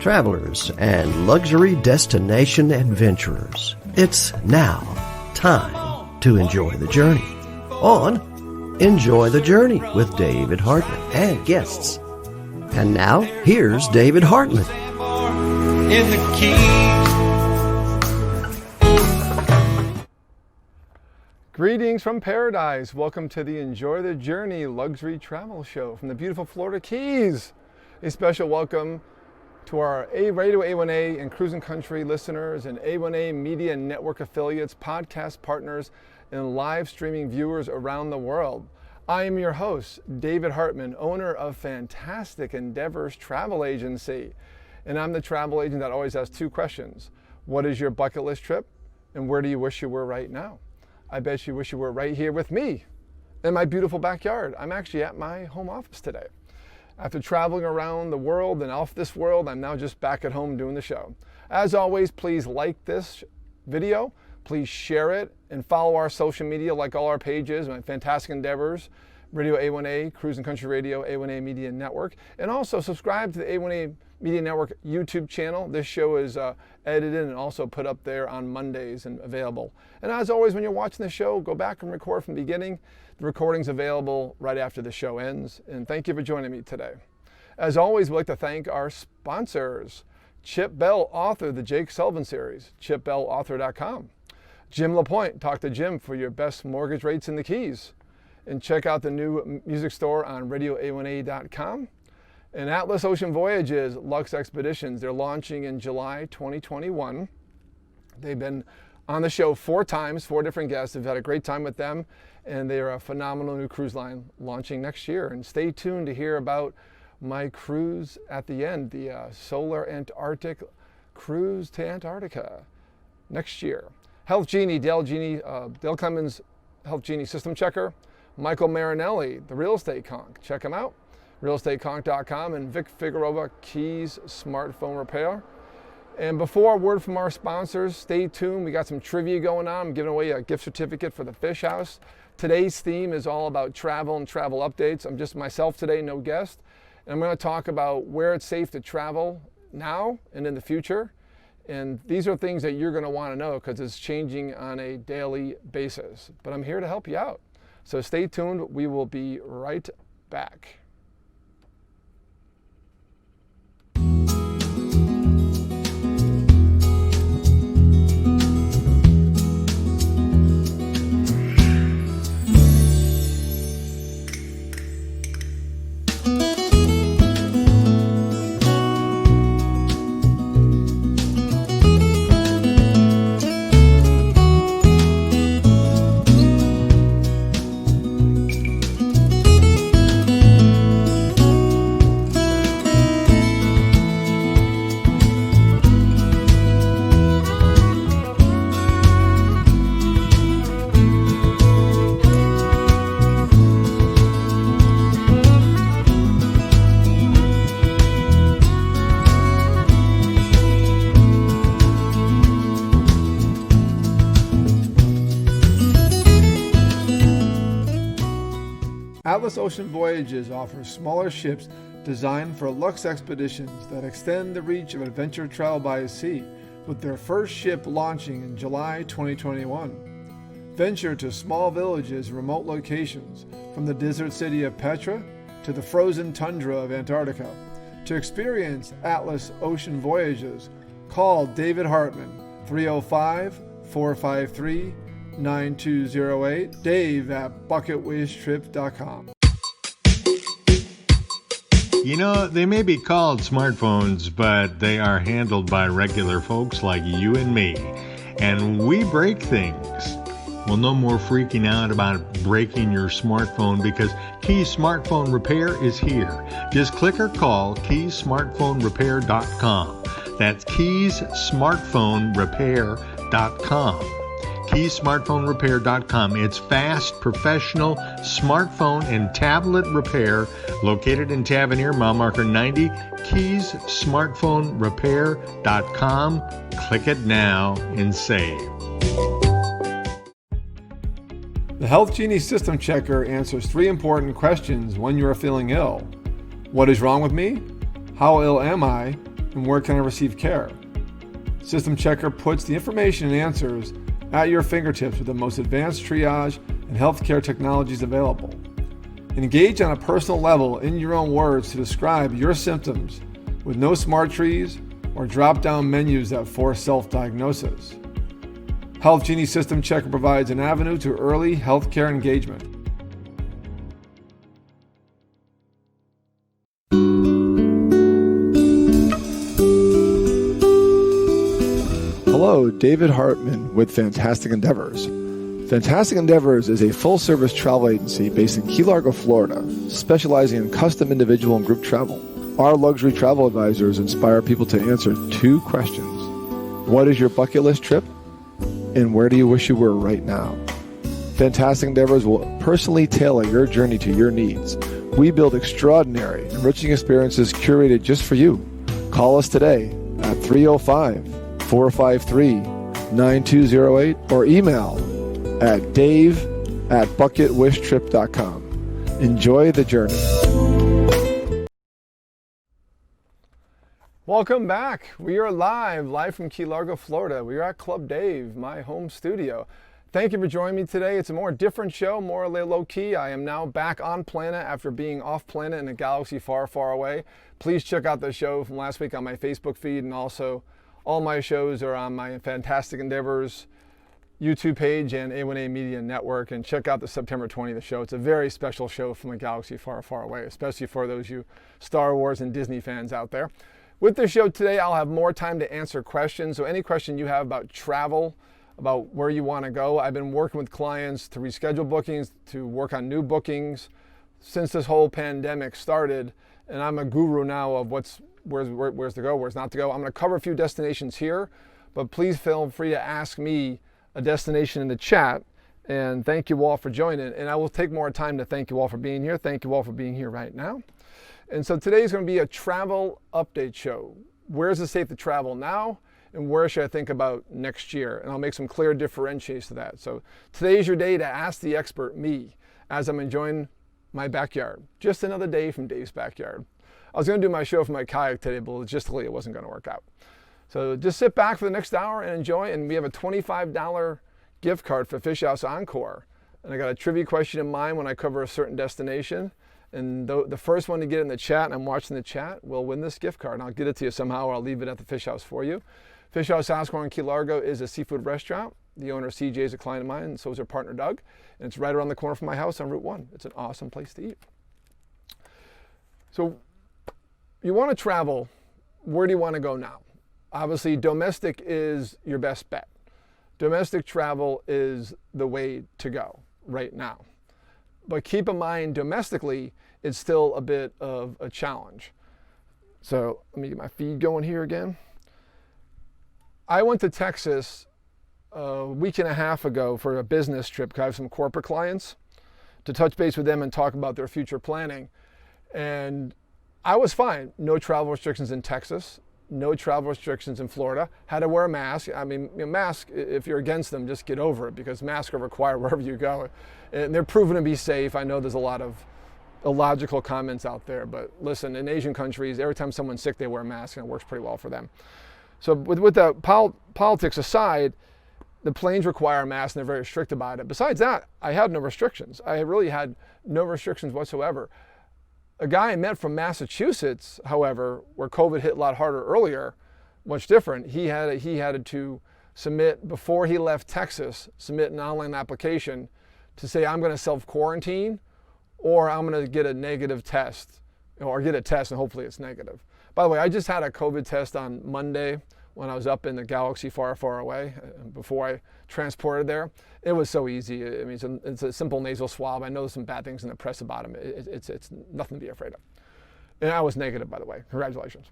travelers, and luxury destination adventurers. It's now time to enjoy the journey on Enjoy the Journey with David Hartman and guests. And now, here's David Hartman. In the Keys. Greetings from paradise. Welcome to the Enjoy the Journey luxury travel show from the beautiful Florida Keys. A special welcome to our RadioA1A and Cruising Country listeners and A1A Media Network affiliates, podcast partners, and live streaming viewers around the world. I am your host, David Hartman, owner of Fantastic Endeavors Travel Agency. And I'm the travel agent that always asks two questions. What is your bucket list trip? And where do you wish you were right now? I bet you wish you were right here with me in my beautiful backyard. I'm actually at my home office today. After traveling around the world and off this world, I'm now just back at home doing the show. As always, please like this video, please share it, and follow our social media, like all our pages, my Fantastic Endeavors, Radio A1A, Cruising Country Radio, A1A Media Network, and also subscribe to the A1A Media Network YouTube channel. This show is edited and also put up there on Mondays and available. And as always, when you're watching the show, go back and record from the beginning. The recording's available right after the show ends. And thank you for joining me today. As always, we'd like to thank our sponsors. Chip Bell, author of the Jake Sullivan series, chipbellauthor.com. Jim LaPointe, talk to Jim for your best mortgage rates in the Keys. And check out the new music store on RadioA1A.com. And Atlas Ocean Voyages, Lux Expeditions, they're launching in July 2021. They've been on the show 4 times, 4 different guests. We've had a great time with them, and they are a phenomenal new cruise line launching next year. And stay tuned to hear about my cruise at the end, the Solar Antarctic cruise to Antarctica next year. Health Genie, Dale Clemens, Health Genie System Checker. Michael Marinelli, the Real Estate Conch. Check him out, realestateconch.com, and Vic Figueroa, Keys Smartphone Repair. And before, a word from our sponsors, stay tuned. We got some trivia going on. I'm giving away a gift certificate for the Fish House. Today's theme is all about travel and travel updates. I'm just myself today, no guest. And I'm going to talk about where it's safe to travel now and in the future. And these are things that you're going to want to know because it's changing on a daily basis. But I'm here to help you out. So stay tuned. We will be right back. Atlas Ocean Voyages offers smaller ships designed for luxe expeditions that extend the reach of adventure travel by sea, with their first ship launching in July 2021. Venture to small villages and remote locations, from the desert city of Petra to the frozen tundra of Antarctica. To experience Atlas Ocean Voyages, call David Hartman, 305-453-9208, Dave at bucketwishtrip.com. You know, they may be called smartphones, but they are handled by regular folks like you and me. And we break things. Well, no more freaking out about breaking your smartphone because Key's Smartphone Repair is here. Just click or call keysmartphonerepair.com. That's keysmartphonerepair.com. keysmartphonerepair.com. It's fast, professional smartphone and tablet repair located in Tavernier, mile marker 90, keysmartphonerepair.com. Click it now and save. The Health Genie System Checker answers 3 important questions when you are feeling ill. What is wrong with me? How ill am I? and where can I receive care? System Checker puts the information and answers at your fingertips with the most advanced triage and healthcare technologies available. Engage on a personal level in your own words to describe your symptoms with no smart trees or drop-down menus that force self-diagnosis. Health Genie System Checker provides an avenue to early healthcare engagement. Hello, David Hartman with Fantastic Endeavors. Fantastic Endeavors is a full-service travel agency based in Key Largo, Florida, specializing in custom individual and group travel. Our luxury travel advisors inspire people to answer two questions. What is your bucket list trip? And where do you wish you were right now? Fantastic Endeavors will personally tailor your journey to your needs. We build extraordinary, enriching experiences curated just for you. Call us today at 305-453-9208 or email at dave@bucketwishtrip.com. Enjoy the journey. Welcome back. We are live from Key Largo, Florida. We are at Club Dave, my home studio. Thank you for joining me today. It's a more different show, more low key. I am now back on planet after being off planet in a galaxy far, far away. Please check out the show from last week on my Facebook feed, and also all my shows are on my Fantastic Endeavors YouTube page and A1A Media Network, and check out the September 20th show. It's a very special show from a galaxy far, far away, especially for those you Star Wars and Disney fans out there. With the show today, I'll have more time to answer questions. So any question you have about travel, about where you want to go. I've been working with clients to reschedule bookings, to work on new bookings since this whole pandemic started. And I'm a guru now of where's to go, where's not to go. I'm going to cover a few destinations here, but please feel free to ask me a destination in the chat. And thank you all for joining. And I will take more time to thank you all for being here. Thank you all for being here right now. And so today's going to be a travel update show. Where is it safe to travel now? And where should I think about next year? And I'll make some clear differentiations to that. So today's your day to ask the expert, me, as I'm enjoying my backyard. Just another day from Dave's backyard. I was going to do my show from my kayak today, but logistically it wasn't going to work out. So just sit back for the next hour and enjoy. And we have a $25 gift card for Fish House Encore. And I got a trivia question in mind when I cover a certain destination. And the first one to get in the chat, and I'm watching the chat, will win this gift card. And I'll get it to you somehow, or I'll leave it at the Fish House for you. Fish House Encore in Key Largo is a seafood restaurant. The owner, CJ, is a client of mine, and so is her partner, Doug. And it's right around the corner from my house on Route 1. It's an awesome place to eat. So you want to travel. Where do you want to go now? Obviously, domestic is your best bet. Domestic travel is the way to go right now. But keep in mind, domestically, it's still a bit of a challenge. So let me get my feed going here again. I went to Texas a week and a half ago for a business trip because I have some corporate clients to touch base with them and talk about their future planning. And I was fine. No travel restrictions in Texas. No travel restrictions in Florida. Had to wear a mask. I mean, mask, if you're against them, just get over it, because masks are required wherever you go. And they're proven to be safe. I know there's a lot of illogical comments out there, but listen, in Asian countries, every time someone's sick, they wear a mask, and it works pretty well for them. So with the politics aside, the planes require a mask, and they're very strict about it. Besides that, I had no restrictions. I really had no restrictions whatsoever. A guy I met from Massachusetts, however, where COVID hit a lot harder earlier, much different. He had to submit, before he left Texas, submit an online application to say, I'm going to self-quarantine, or I'm going to get a negative test, or get a test and hopefully it's negative. By the way, I just had a COVID test on Monday when I was up in the galaxy far, far away, before I transported there. It was so easy. I mean, it's a simple nasal swab. I know there's some bad things in the press about them. It's nothing to be afraid of. And I was negative, by the way. Congratulations.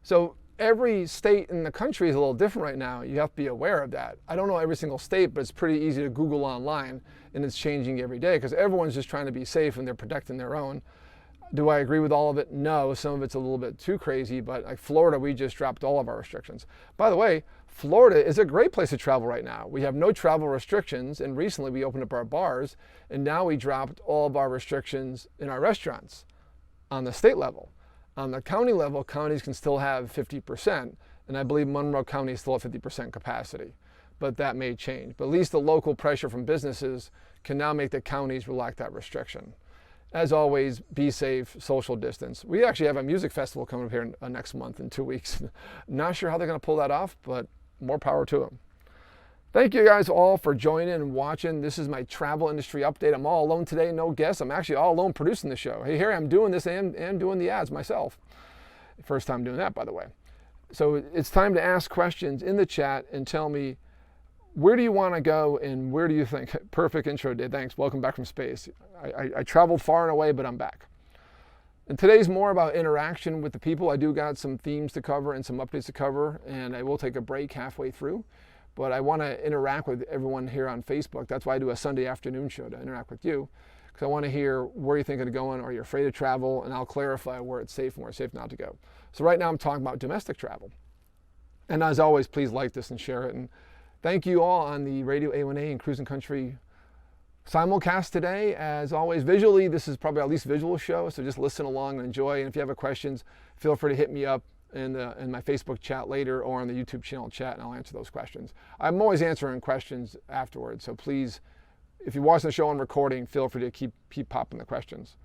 So every state in the country is a little different right now. You have to be aware of that. I don't know every single state, but it's pretty easy to Google online, and it's changing every day because everyone's just trying to be safe and they're protecting their own. Do I agree with all of it? No, some of it's a little bit too crazy, but like Florida, we just dropped all of our restrictions. By the way, Florida is a great place to travel right now. We have no travel restrictions, and recently we opened up our bars, and now we dropped all of our restrictions in our restaurants on the state level. On the county level, counties can still have 50%, and I believe Monroe County is still at 50% capacity, but that may change. But at least the local pressure from businesses can now make the counties relax that restriction. As always, be safe, social distance. We actually have a music festival coming up here next month in 2 weeks. Not sure how they're going to pull that off, but more power to them. Thank you guys all for joining and watching. This is my travel industry update. I'm all alone today, no guests. I'm actually all alone producing the show. Hey, here I'm doing this and doing the ads myself. First time doing that, by the way. So it's time to ask questions in the chat and tell me, where do you want to go and where do you think? Perfect intro, Dave. Thanks. Welcome back from space. I traveled far and away, but I'm back. And today's more about interaction with the people. I do got some themes to cover and some updates to cover, and I will take a break halfway through. But I want to interact with everyone here on Facebook. That's why I do a Sunday afternoon show, to interact with you, because I want to hear where you're thinking of going. Are you afraid to travel? And I'll clarify where it's safe and where it's safe not to go. So right now I'm talking about domestic travel. And as always, please like this and share it. And thank you all on the RadioA1A and Cruising Country simulcast today. As always, visually, this is probably our least visual show, so just listen along and enjoy. And if you have questions, feel free to hit me up in my Facebook chat later or on the YouTube channel chat, and I'll answer those questions. I'm always answering questions afterwards, so please, if you're watching the show on recording, feel free to keep popping the questions.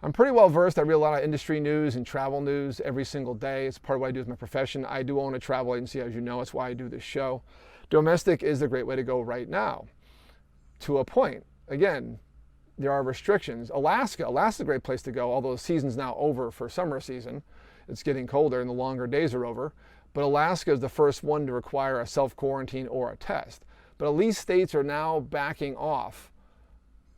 I'm pretty well versed. I read a lot of industry news and travel news every single day. It's part of what I do with my profession. I do own a travel agency, as you know. That's why I do this show. Domestic is a great way to go right now, to a point. Again, there are restrictions. Alaska's a great place to go, although the season's now over for summer season. It's getting colder and the longer days are over. But Alaska is the first one to require a self-quarantine or a test. But at least states are now backing off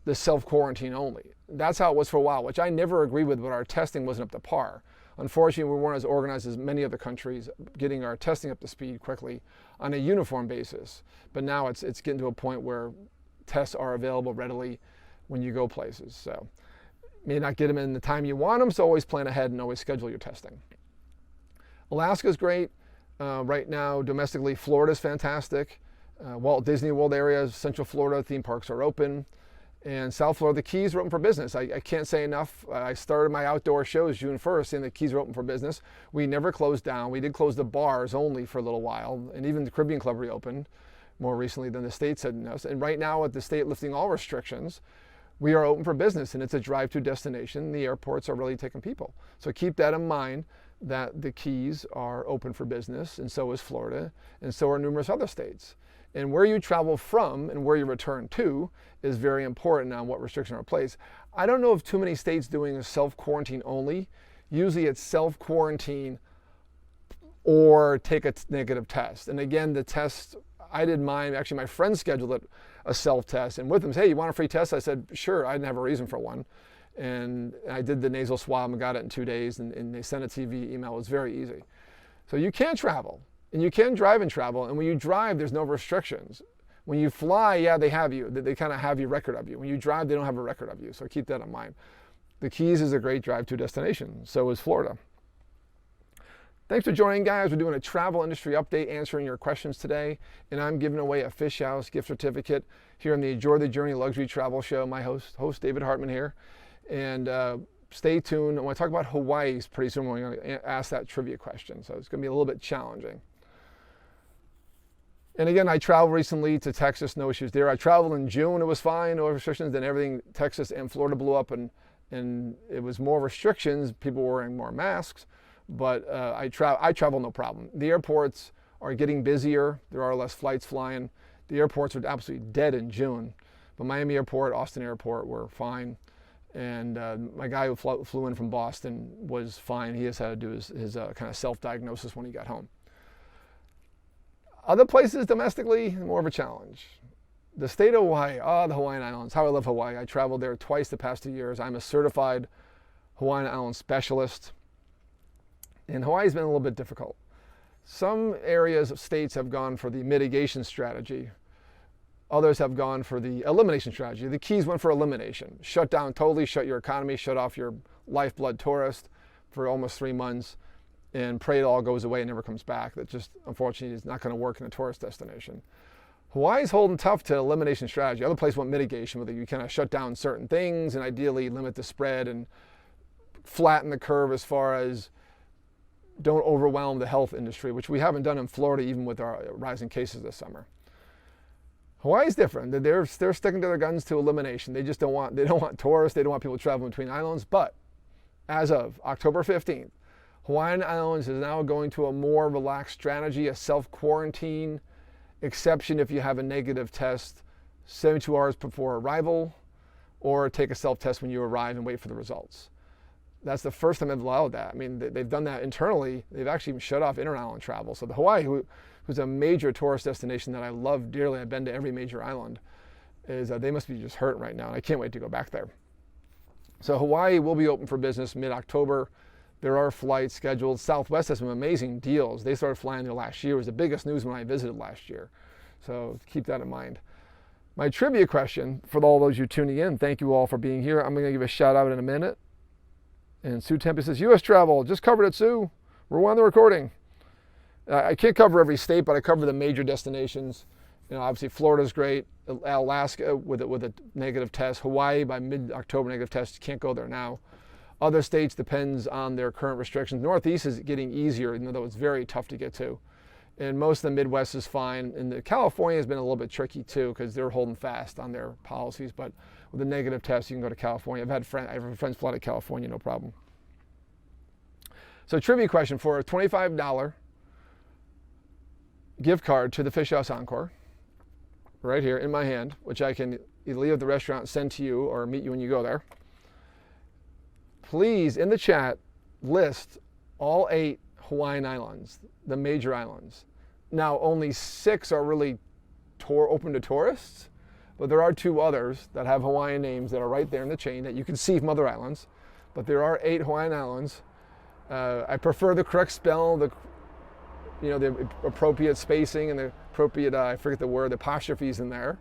the self-quarantine only. That's how it was for a while, which I never agreed with, but our testing wasn't up to par. Unfortunately, we weren't as organized as many other countries, getting our testing up to speed quickly on a uniform basis. But now it's getting to a point where tests are available readily when you go places. So may not get them in the time you want them, so always plan ahead and always schedule your testing. Alaska's great. Right now, domestically, Florida's fantastic. Walt Disney World area, Central Florida, theme parks are open. And South Florida, the Keys are open for business. I can't say enough. I started my outdoor shows June 1st, and the Keys are open for business. We never closed down. We did close the bars only for a little while, and even the Caribbean Club reopened more recently than the state said no. And right now, with the state lifting all restrictions, we are open for business, and it's a drive-to destination. The airports are really taking people. So keep that in mind, that the Keys are open for business, and so is Florida, and so are numerous other states. And where you travel from and where you return to is very important on what restrictions are in place. I don't know of too many states doing a self-quarantine only. Usually it's self-quarantine or take a negative test. And again, the test, I did mine, actually my friend scheduled it, a self-test. And with them, hey, you want a free test? I said, sure, I didn't have a reason for one. And I did the nasal swab and got it in 2 days, and they sent it to via email. It was very easy. So you can travel. And you can drive and travel, and when you drive, there's no restrictions. When you fly, yeah, they have you. They kind of have your record of you. When you drive, they don't have a record of you, so keep that in mind. The Keys is a great drive-to destination. So is Florida. Thanks for joining, guys. We're doing a travel industry update, answering your questions today, and I'm giving away a Fish House gift certificate here on the Enjoy the Journey Luxury Travel Show. My host David Hartman here, and stay tuned. I want to talk about Hawaii pretty soon. We're going to ask that trivia question, so it's going to be a little bit challenging. And again, I traveled recently to Texas, no issues there. I traveled in June, it was fine, no restrictions. Then everything, Texas and Florida blew up, and it was more restrictions. People were wearing more masks, but I travel no problem. The airports are getting busier. There are less flights flying. The airports are absolutely dead in June. But Miami Airport, Austin Airport were fine. And my guy who flew in from Boston was fine. He just had to do his kind of self-diagnosis when he got home. Other places domestically, more of a challenge. The state of Hawaii, the Hawaiian Islands, how I love Hawaii. I traveled there twice the past 2 years. I'm a certified Hawaiian Island specialist. And Hawaii's been a little bit difficult. Some areas of states have gone for the mitigation strategy. Others have gone for the elimination strategy. The Keys went for elimination. Shut down totally, shut your economy, shut off your lifeblood tourist for almost 3 months. And pray it all goes away and never comes back. That just, unfortunately, is not going to work in a tourist destination. Hawaii's holding tough to elimination strategy. Other places want mitigation, where you kind of shut down certain things and ideally limit the spread and flatten the curve as far as don't overwhelm the health industry, which we haven't done in Florida even with our rising cases this summer. Hawaii's different. They're sticking to their guns to elimination. They don't want tourists. They don't want people traveling between islands. But as of October 15th, Hawaiian Islands is now going to a more relaxed strategy, a self-quarantine exception if you have a negative test 72 hours before arrival, or take a self-test when you arrive and wait for the results. That's the first time they've allowed that. I mean, they've done that internally. They've actually even shut off inter-island travel. So the Hawaii, who's a major tourist destination that I love dearly, I've been to every major island, is they must be just hurting right now. And I can't wait to go back there. So Hawaii will be open for business mid-October. There are flights scheduled. Southwest has some amazing deals. They started flying there last year. It was the biggest news when I visited last year. So keep that in mind. My trivia question for all those you tuning in, thank you all for being here. I'm going to give a shout out in a minute. And Sue Tempe says, U.S. travel, just covered it, Sue. We're on the recording. I can't cover every state, but I cover the major destinations. Obviously Florida's great. Alaska with a negative test. Hawaii by mid-October negative test. You can't go there now. Other states depends on their current restrictions. Northeast is getting easier, even though it's very tough to get to. And most of the Midwest is fine. And California has been a little bit tricky too, because they're holding fast on their policies. But with a negative test, you can go to California. I have friends fly to California, no problem. So trivia question for a $25 gift card to the Fish House Encore, right here in my hand, which I can either leave at the restaurant and send to you or meet you when you go there. Please, in the chat, list all 8 Hawaiian islands, the major islands. Now, only 6 are really open to tourists, but there are 2 others that have Hawaiian names that are right there in the chain that you can see from other islands. But there are 8 Hawaiian islands. I prefer the correct spell, the appropriate spacing and the appropriate, I forget the word, the apostrophes in there.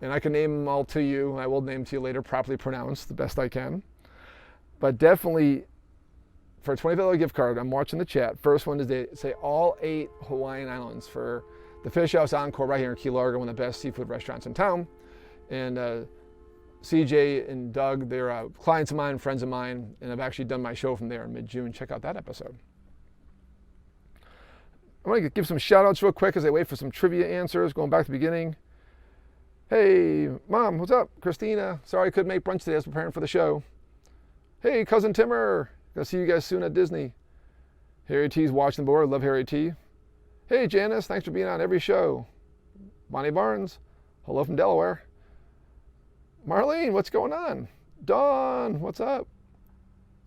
And I can name them all to you. I will name to you later, properly pronounced, the best I can. But definitely, for a $25 gift card, I'm watching the chat. First one is they say all 8 Hawaiian islands for the Fish House Encore right here in Key Largo, one of the best seafood restaurants in town. And CJ and Doug, they're clients of mine, friends of mine, and I've actually done my show from there in mid-June. Check out that episode. I'm going to give some shout outs real quick as I wait for some trivia answers, going back to the beginning. Hey, Mom, what's up? Christina, sorry I couldn't make brunch today. I was preparing for the show. Hey, Cousin Timmer, gonna see you guys soon at Disney. Harry T's watching the board. Love Harry T. Hey, Janice, thanks for being on every show. Bonnie Barnes, hello from Delaware. Marlene, what's going on? Dawn, what's up?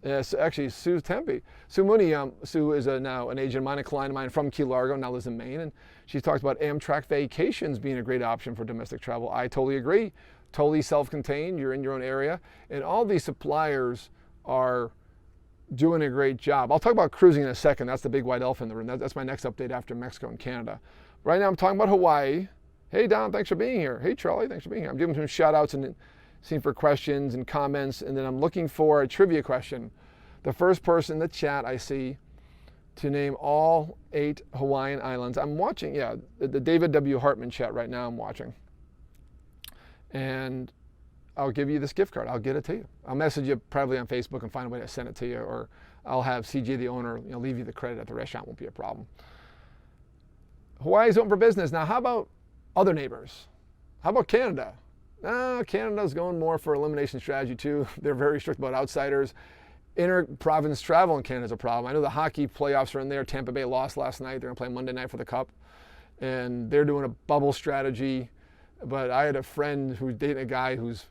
Yes, actually, Sue Tempe. Sue Mooney, Sue is now an agent of mine, a client of mine from Key Largo, now lives in Maine, and she's talked about Amtrak vacations being a great option for domestic travel. I totally agree. Totally self-contained, you're in your own area, and all these suppliers are doing a great job. I'll talk about cruising in a second. That's the big white elephant in the room. That's my next update after Mexico and Canada. Right now I'm talking about Hawaii. Hey, Don, thanks for being here. Hey, Charlie, thanks for being here. I'm giving some shout outs and seeing for questions and comments, and then I'm looking for a trivia question. The first person in the chat I see to name all 8 Hawaiian islands. I'm watching, the David W. Hartman chat right now I'm watching. And I'll give you this gift card. I'll get it to you. I'll message you probably on Facebook and find a way to send it to you, or I'll have CJ, the owner, leave you the credit at the restaurant. Won't be a problem. Hawaii's open for business. Now, how about other neighbors? How about Canada? Canada's going more for elimination strategy too. They're very strict about outsiders. Inter-province travel in Canada is a problem. I know the hockey playoffs are in there. Tampa Bay lost last night. They're going to play Monday night for the Cup. And they're doing a bubble strategy. But I had a friend who's dating a guy whose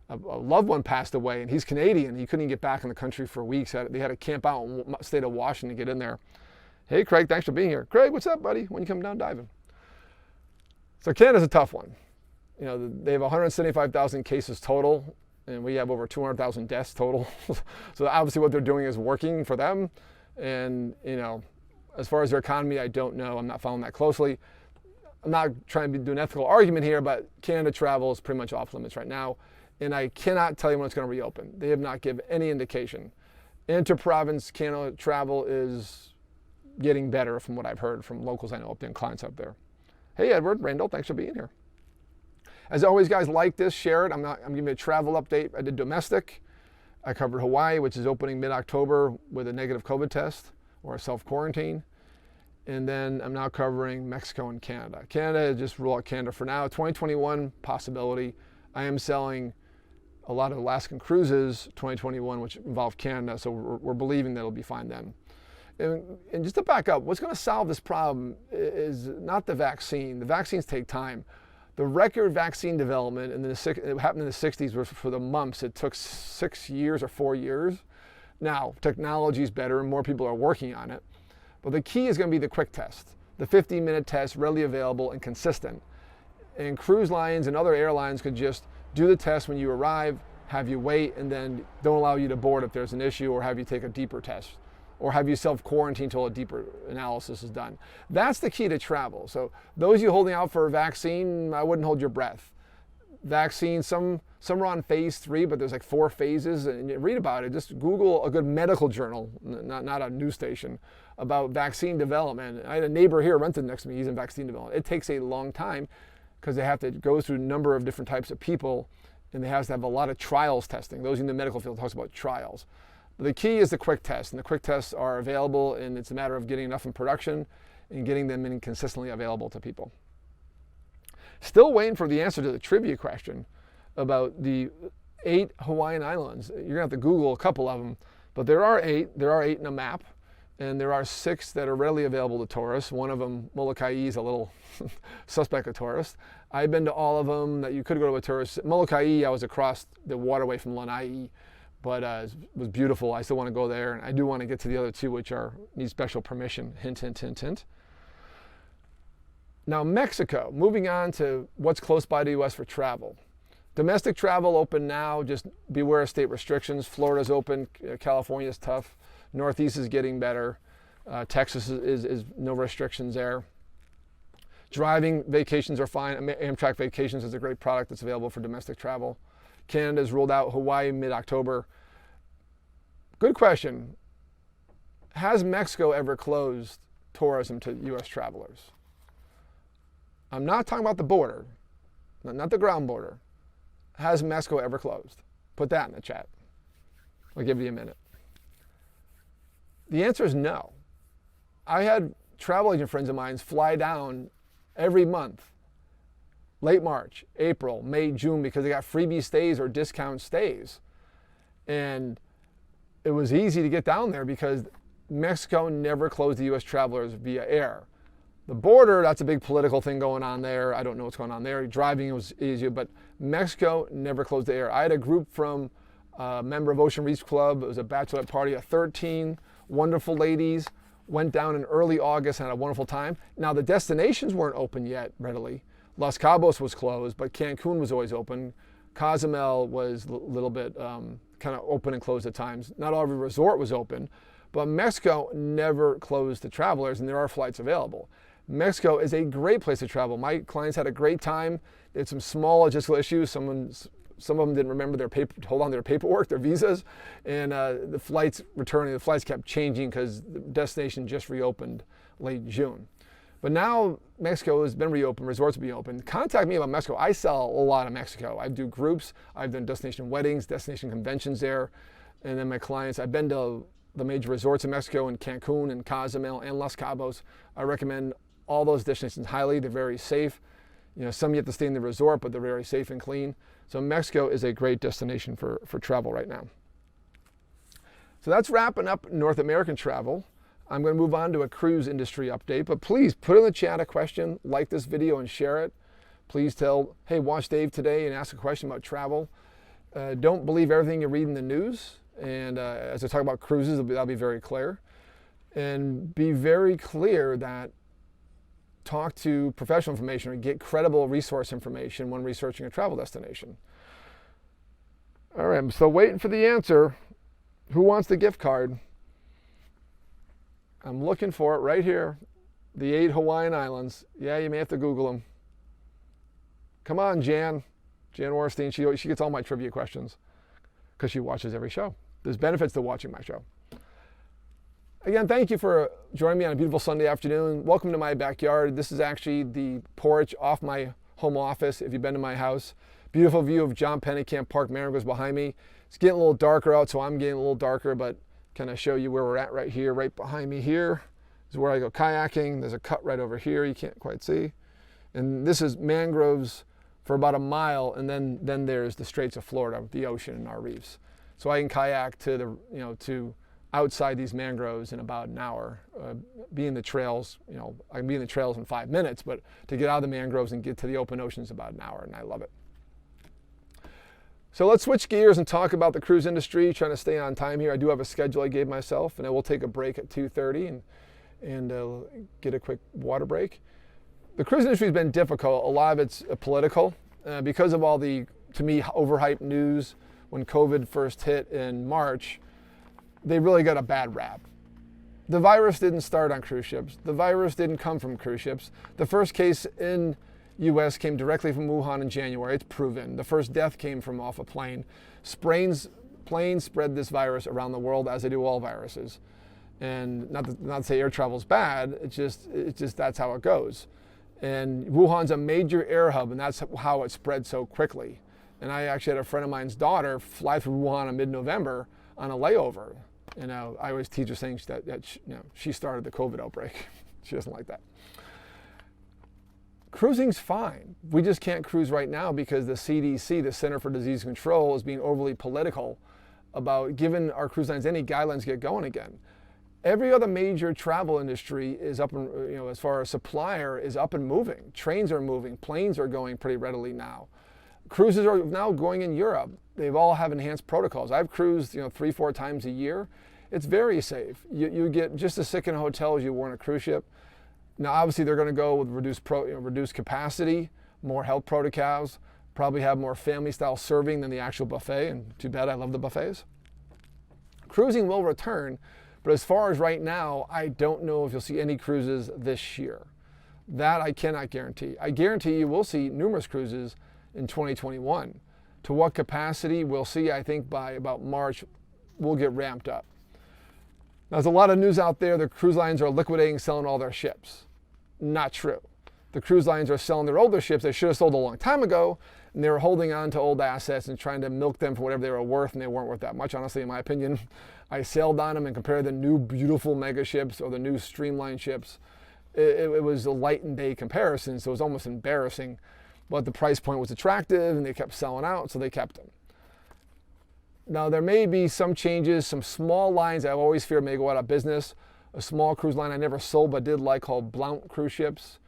a loved one passed away, and he's Canadian. He couldn't get back in the country for weeks. They had to camp out in the state of Washington to get in there. Hey, Craig, thanks for being here. Craig, what's up, buddy? When you come down diving? So Canada's a tough one. They have 175,000 cases total, and we have over 200,000 deaths total. So obviously what they're doing is working for them. And, as far as their economy, I don't know. I'm not following that closely. I'm not trying to do an ethical argument here, but Canada travel is pretty much off limits right now. And I cannot tell you when it's going to reopen. They have not given any indication. Inter-province Canada travel is getting better from what I've heard from locals I know up there and clients up there. Hey, Edward, Randall, thanks for being here. As always, guys, like this, share it. I'm giving you a travel update. I did domestic. I covered Hawaii, which is opening mid-October with a negative COVID test or a self-quarantine. And then I'm now covering Mexico and Canada. Canada, just rule out Canada for now. 2021 possibility. I am selling a lot of Alaskan cruises 2021, which involve Canada, so we're believing that it'll be fine then. And just to back up, what's going to solve this problem is not the vaccine. The vaccines take time. The record vaccine development, it happened in the 60s, was for the mumps. It took 6 years or 4 years. Now, technology is better and more people are working on it. But the key is going to be the quick test, the 15-minute test, readily available and consistent. And cruise lines and other airlines could just do the test when you arrive, have you wait, and then don't allow you to board if there's an issue, or have you take a deeper test, or have you self-quarantine until a deeper analysis is done. That's the key to travel. So those of you holding out for a vaccine, I wouldn't hold your breath. Vaccines, some are on phase 3, but there's like 4 phases, and you read about it. Just Google a good medical journal, not a news station, about vaccine development. I had a neighbor here rented next to me. He's in vaccine development. It takes a long time because they have to go through a number of different types of people, and they have to have a lot of trials testing. Those in the medical field talks about trials. But the key is the quick test, and the quick tests are available, and it's a matter of getting enough in production and getting them in consistently available to people. Still waiting for the answer to the trivia question about the 8 Hawaiian islands. You're gonna have to Google a couple of them, but there are 8. There are 8 in a map, and there are 6 that are readily available to tourists. One of them, Molokai, is a little suspect of tourists. I've been to all of them that you could go to a tourist. Molokai, I was across the waterway from Lanai, but it was beautiful. I still want to go there, and I do want to get to the other 2, which need special permission. Hint, hint, hint, hint. Now, Mexico, moving on to what's close by to the U.S. for travel. Domestic travel open now, just beware of state restrictions. Florida's open, California's tough, Northeast is getting better, Texas is no restrictions there. Driving vacations are fine. Amtrak Vacations is a great product that's available for domestic travel. Canada's ruled out, Hawaii mid-October. Good question. Has Mexico ever closed tourism to U.S. travelers? I'm not talking about the border, not the ground border. Has Mexico ever closed? Put that in the chat. I'll give you a minute. The answer is no. I had travel agent friends of mine fly down every month, late March, April, May, June, because they got freebie stays or discount stays. And it was easy to get down there because Mexico never closed the U.S. travelers via air. The border, that's a big political thing going on there. I don't know what's going on there. Driving was easier, but Mexico never closed the air. I had a group from a member of Ocean Reef Club. It was a bachelorette party of 13 wonderful ladies. Went down in early August and had a wonderful time. Now, the destinations weren't open yet readily. Los Cabos was closed, but Cancun was always open. Cozumel was a little bit kind of open and closed at times. Not every resort was open, but Mexico never closed to travelers, and there are flights available. Mexico is a great place to travel. My clients had a great time. They had some small logistical issues. Some of them didn't remember hold on to their paperwork, their visas, and the flights kept changing because the destination just reopened late June. But now Mexico has been reopened, resorts will be open. Contact me about Mexico. I sell a lot of Mexico. I do groups, I've done destination weddings, destination conventions there, and then my clients, I've been to the major resorts in Mexico in Cancun and Cozumel and Los Cabos. I recommend all those destinations highly. They're very safe. You know, some you have to stay in the resort, but they're very safe and clean. So Mexico is a great destination for travel right now. So that's wrapping up North American travel. I'm going to move on to a cruise industry update, but please put in the chat a question, like this video and share it. Please tell, hey, watch Dave today and ask a question about travel. Don't believe everything you read in the news. And as I talk about cruises, that'll be very clear. And be very clear that talk to professional information or get credible resource information when researching a travel destination. All right, I'm still waiting for the answer. Who wants the gift card? I'm looking for it right here. The 8 Hawaiian Islands. Yeah, you may have to Google them. Come on, Jan Orstein. She gets all my trivia questions because she watches every show. There's benefits to watching my show. Again, thank you for joining me on a beautiful Sunday afternoon. Welcome to my backyard. This is actually the porch off my home office. If you've been to my house, beautiful view of John Pennekamp Park Mangroves behind me. It's getting a little darker out, so I'm getting a little darker, but kind of show you where we're at right here. Right behind me here is where I go kayaking. There's a cut right over here you can't quite see. And this is mangroves for about a mile, and then there's the Straits of Florida, the ocean and our reefs. So I can kayak to the to outside these mangroves in about an hour. Be in the trails, I can be in the trails in 5 minutes, but to get out of the mangroves and get to the open ocean is about an hour, and I love it. So let's switch gears and talk about the cruise industry, trying to stay on time here. I do have a schedule I gave myself, and I will take a break at 2:30 and get a quick water break. The cruise industry has been difficult. A lot of it's political because of all the, to me, overhyped news when COVID first hit in March. They really got a bad rap. The virus didn't start on cruise ships. The virus didn't come from cruise ships. The first case in U.S. came directly from Wuhan in January. It's proven. The first death came from off a plane. Planes spread this virus around the world, as they do all viruses. And not to say air travel is bad. It's just that's how it goes. And Wuhan's a major air hub, and that's how it spread so quickly. And I actually had a friend of mine's daughter fly through Wuhan in mid-November on a layover. I always teach her saying that she started the COVID outbreak. She doesn't like that. Cruising's fine. We just can't cruise right now because the CDC, the Center for Disease Control, is being overly political about giving our cruise lines any guidelines to get going again. Every other major travel industry is up and, as far as supplier, is up and moving. Trains are moving. Planes are going pretty readily now. Cruises are now going in Europe. They've all have enhanced protocols. I've cruised, 3-4 times a year. It's very safe. You get just as sick in a hotel as you were on a cruise ship. Now, obviously, they're going to go with reduced capacity, more health protocols, probably have more family-style serving than the actual buffet, and too bad I love the buffets. Cruising will return, but as far as right now, I don't know if you'll see any cruises this year. That I cannot guarantee. I guarantee you will see numerous cruises in 2021. To what capacity, we'll see. I think by about March, we'll get ramped up. Now, there's a lot of news out there. The cruise lines are liquidating, selling all their ships. Not true. The cruise lines are selling their older ships they should have sold a long time ago, and they were holding on to old assets and trying to milk them for whatever they were worth, and they weren't worth that much, honestly, in my opinion. I sailed on them and compared the new beautiful mega ships or the new streamlined ships. It was a light and day comparison, so it was almost embarrassing. But the price point was attractive, and they kept selling out, so they kept them. Now, there may be some changes, some small lines I've always feared may go out of business. A small cruise line I never sold but did like called Blount Cruise Ships.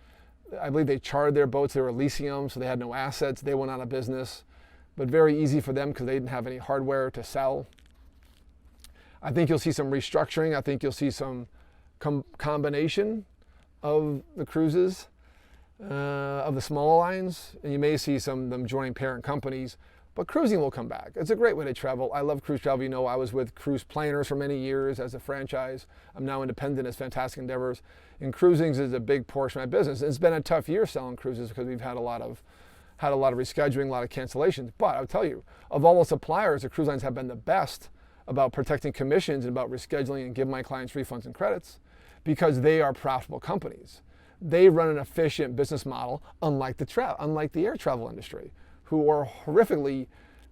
I believe they chartered their boats, they were leasing them, so they had no assets. They went out of business, but very easy for them because they didn't have any hardware to sell. I think you'll see some restructuring. I think you'll see some combination of the cruises, of the small lines, and you may see some of them joining parent companies. But cruising will come back. It's a great way to travel. I love cruise travel. I was with Cruise Planners for many years as a franchise. I'm now independent as Fantastic Endeavors. And cruising is a big portion of my business. It's been a tough year selling cruises because we've had a lot of rescheduling, a lot of cancellations. But I'll tell you, of all the suppliers, the cruise lines have been the best about protecting commissions and about rescheduling and giving my clients refunds and credits because they are profitable companies. They run an efficient business model, unlike the air travel industry, who are horrifically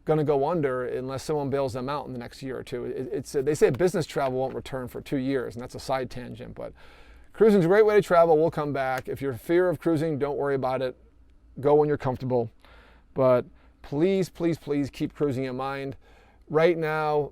going to go under unless someone bails them out in the next year or two. They say business travel won't return for 2 years, and that's a side tangent. But cruising is a great way to travel. We'll come back. If you're in fear of cruising, don't worry about it. Go when you're comfortable. But please, please, please keep cruising in mind. Right now,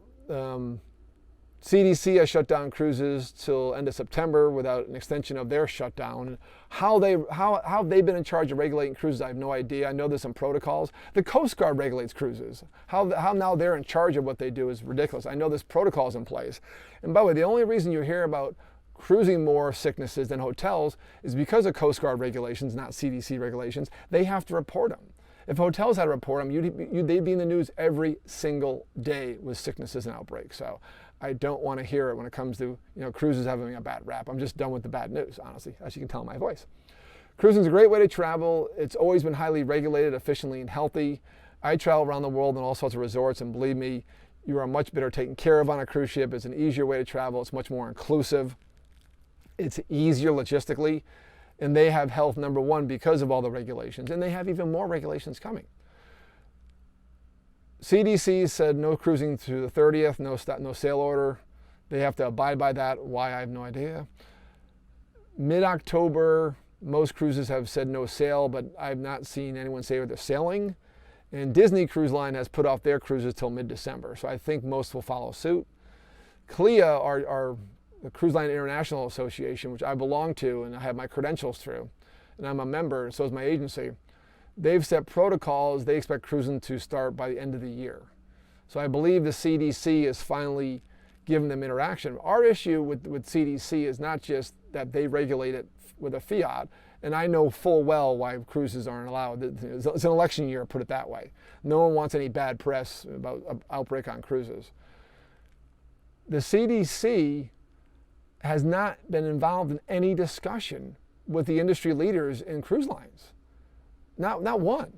CDC has shut down cruises till end of September without an extension of their shutdown. How they've been in charge of regulating cruises, I have no idea. I know there's some protocols. The Coast Guard regulates cruises. How now they're in charge of what they do is ridiculous. I know there's protocols in place. And by the way, the only reason you hear about cruising more sicknesses than hotels is because of Coast Guard regulations, not CDC regulations. They have to report them. If hotels had to report them, they'd be in the news every single day with sicknesses and outbreaks. So I don't want to hear it when it comes to cruises having a bad rap. I'm just done with the bad news, honestly, as you can tell in my voice. Cruising is a great way to travel. It's always been highly regulated, efficiently, and healthy. I travel around the world in all sorts of resorts, and believe me, you are much better taken care of on a cruise ship. It's an easier way to travel. It's much more inclusive. It's easier logistically. And they have health number one because of all the regulations. And they have even more regulations coming. CDC said no cruising through the 30th, no sail order. They have to abide by that. Why, I have no idea. Mid-October, most cruises have said no sail, but I've not seen anyone say they're sailing. And Disney Cruise Line has put off their cruises till mid-December. So I think most will follow suit. CLIA, our the Cruise Line International Association, which I belong to and I have my credentials through, and I'm a member, and so is my agency. They've set protocols. They expect cruising to start by the end of the year. So I believe the CDC is finally giving them interaction. Our issue with CDC is not just that they regulate it with a fiat, and I know full well why cruises aren't allowed. It's an election year, put it that way. No one wants any bad press about an outbreak on cruises. The CDC has not been involved in any discussion with the industry leaders in cruise lines. Not one.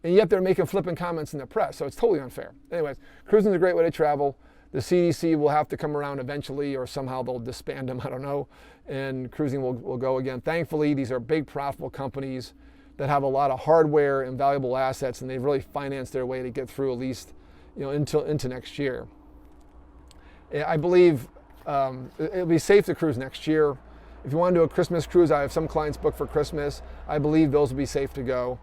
And yet they're making flippant comments in the press, so it's totally unfair. Anyways, cruising is a great way to travel. The CDC will have to come around eventually, or somehow they'll disband them, I don't know, and cruising will go again. Thankfully, these are big, profitable companies that have a lot of hardware and valuable assets, and they've really financed their way to get through at least, into next year. I believe it'll be safe to cruise next year. If you want to do a Christmas cruise, I have some clients booked for Christmas. I believe those will be safe to go.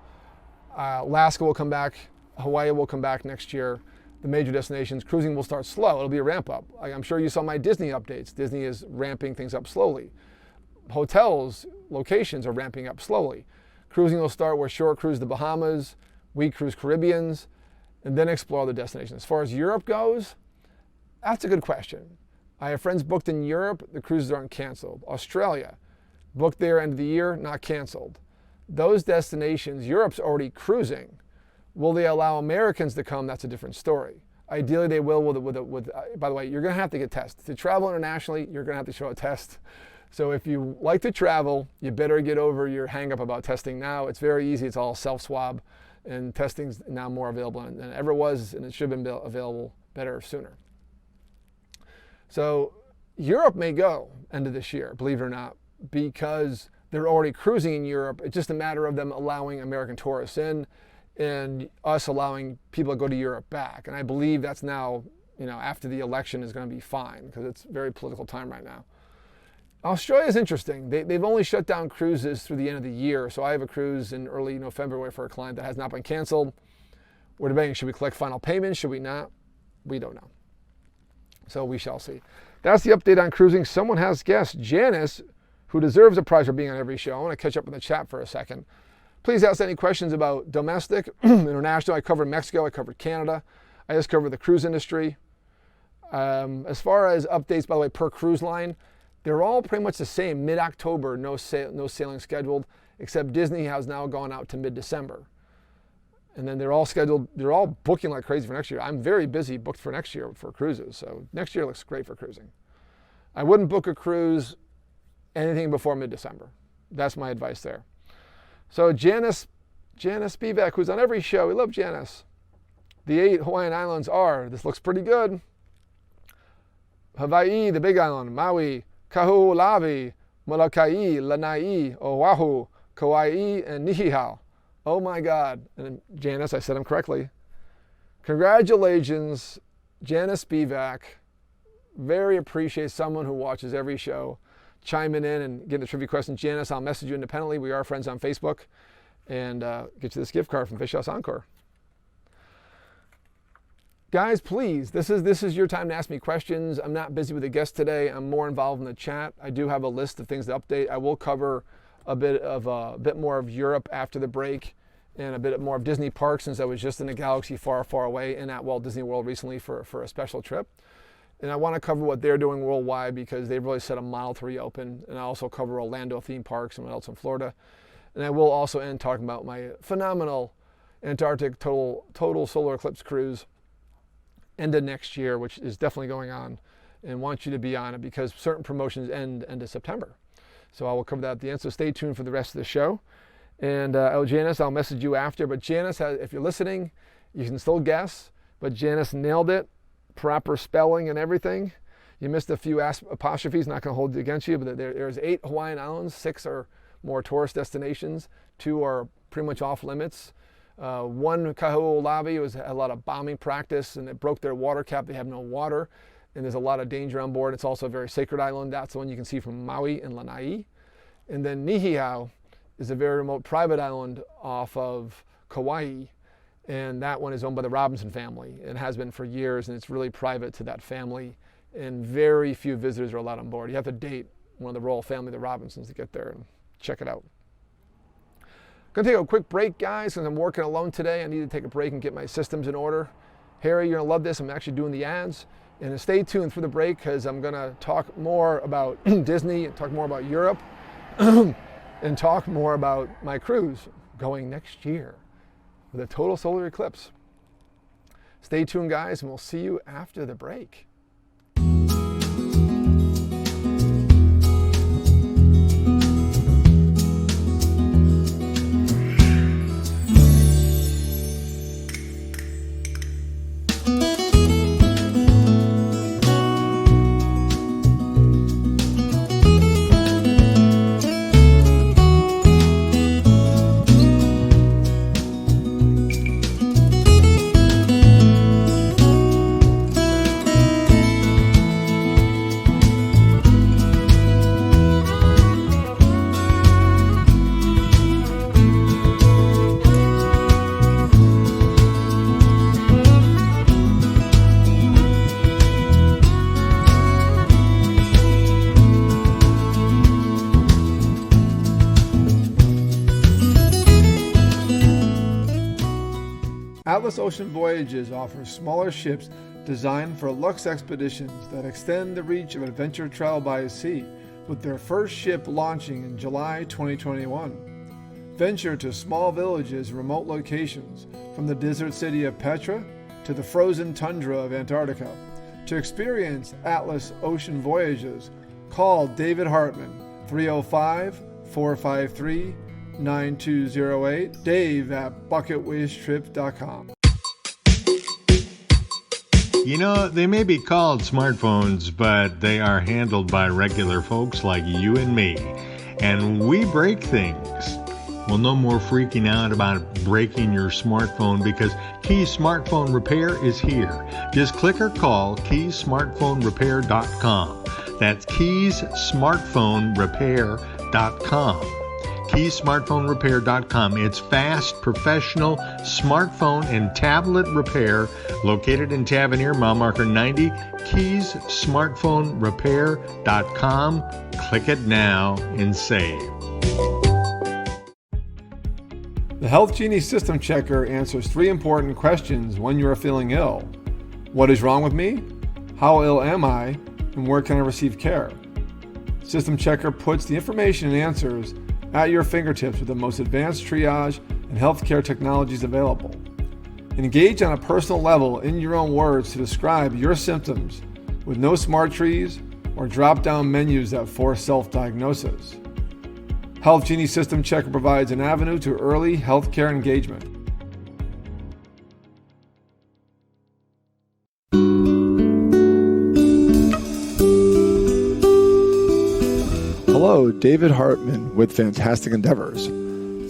Alaska will come back. Hawaii will come back next year. The major destinations, cruising will start slow. It'll be a ramp up. I'm sure you saw my Disney updates. Disney is ramping things up slowly. Hotels, locations are ramping up slowly. Cruising will start where short cruise the Bahamas, we cruise Caribbeans, and then explore the destinations. As far as Europe goes, that's a good question. I have friends booked in Europe, the cruises aren't canceled. Australia, booked there end of the year, not canceled. Those destinations, Europe's already cruising. Will they allow Americans to come? That's a different story. Ideally, they will by the way, you're going to have to get tested. To travel internationally, you're going to have to show a test. So if you like to travel, you better get over your hang up about testing now. It's very easy. It's all self-swab, and testing's now more available than it ever was, and it should have been available better sooner. So Europe may go end of this year, believe it or not, because they're already cruising in Europe. It's just a matter of them allowing American tourists in and us allowing people to go to Europe back. And I believe that's now, after the election is going to be fine, because it's a very political time right now. Australia is interesting. They've only shut down cruises through the end of the year. So I have a cruise in early February for a client that has not been canceled. We're debating, should we collect final payments? Should we not? We don't know. So we shall see. That's the update on cruising. Someone has guessed. Janice, who deserves a prize for being on every show. I want to catch up in the chat for a second. Please ask any questions about domestic, international. I covered Mexico. I covered Canada. I just covered the cruise industry. As far as updates, by the way, per cruise line, they're all pretty much the same. Mid-October, no sailing scheduled, except Disney has now gone out to mid-December. And then they're all scheduled, they're all booking like crazy for next year. I'm very busy booked for next year for cruises. So next year looks great for cruising. I wouldn't book a cruise anything before mid-December. That's my advice there. So Janice Spivak, who's on every show, we love Janice. The 8 Hawaiian Islands are, this looks pretty good. Hawaii, the Big Island, Maui, Kaho'olawe, Molokai, Lanai, Oahu, Kauai, and Niihau. Oh my God. And Janice, I said them correctly. Congratulations, Janice Spivak. Very appreciate someone who watches every show chiming in and getting the trivia questions. Janice, I'll message you independently. We are friends on Facebook. And get you this gift card from Fish House Encore. Guys, please, this is your time to ask me questions. I'm not busy with a guest today. I'm more involved in the chat. I do have a list of things to update. I will cover a bit more of Europe after the break, and a bit more of Disney parks, since I was just in a galaxy far, far away and at Walt Disney World recently for a special trip. And I want to cover what they're doing worldwide, because they've really set a model to reopen. And I also cover Orlando theme parks and what else in Florida. And I will also end talking about my phenomenal Antarctic total solar eclipse cruise end of next year, which is definitely going on, and want you to be on it because certain promotions end of September. So I will cover that at the end. So stay tuned for the rest of the show. And Janice, I'll message you after. But Janice, if you're listening, you can still guess. But Janice nailed it. Proper spelling and everything. You missed a few apostrophes, not going to hold it against you. But there's 8 Hawaiian Islands. 6 are more tourist destinations. 2 are pretty much off limits. One, Kaho'olawe, had a lot of bombing practice, and it broke their water cap. They have no water, and there's a lot of danger on board. It's also a very sacred island. That's the one you can see from Maui and Lanai. And then Niihau is a very remote private island off of Kauai, and that one is owned by the Robinson family and has been for years, and it's really private to that family, and very few visitors are allowed on board. You have to date one of the royal family, the Robinsons, to get there and check it out. Gonna take a quick break, guys, because I'm working alone today. I need to take a break and get my systems in order. Harry, you're gonna love this. I'm actually doing the ads. And stay tuned through the break, because I'm gonna talk more about Disney, and talk more about Europe, and talk more about my cruise going next year with a total solar eclipse. Stay tuned, guys, and we'll see you after the break. Atlas Ocean Voyages offers smaller ships designed for luxe expeditions that extend the reach of adventure travel by sea, with their first ship launching in July 2021. Venture to small villages and remote locations, from the desert city of Petra to the frozen tundra of Antarctica. To experience Atlas Ocean Voyages, call David Hartman, 305-453-9208, Dave at bucketwishtrip.com. You know, they may be called smartphones, but they are handled by regular folks like you and me. And we break things. Well, no more freaking out about breaking your smartphone, because Key Smartphone Repair is here. Just click or call keysmartphonerepair.com. That's keysmartphonerepair.com. keysmartphonerepair.com. It's fast, professional smartphone and tablet repair, located in Tavernier, mile marker 90, keysmartphonerepair.com. Click it now and save. The Health Genie System Checker answers 3 important questions when you are feeling ill. What is wrong with me? How ill am I? And where can I receive care? System Checker puts the information and answers at your fingertips with the most advanced triage and healthcare technologies available. Engage on a personal level in your own words to describe your symptoms, with no smart trees or drop-down menus that force self-diagnosis. Health Genie System Checker provides an avenue to early healthcare engagement. Hello, David Hartman with Fantastic Endeavors.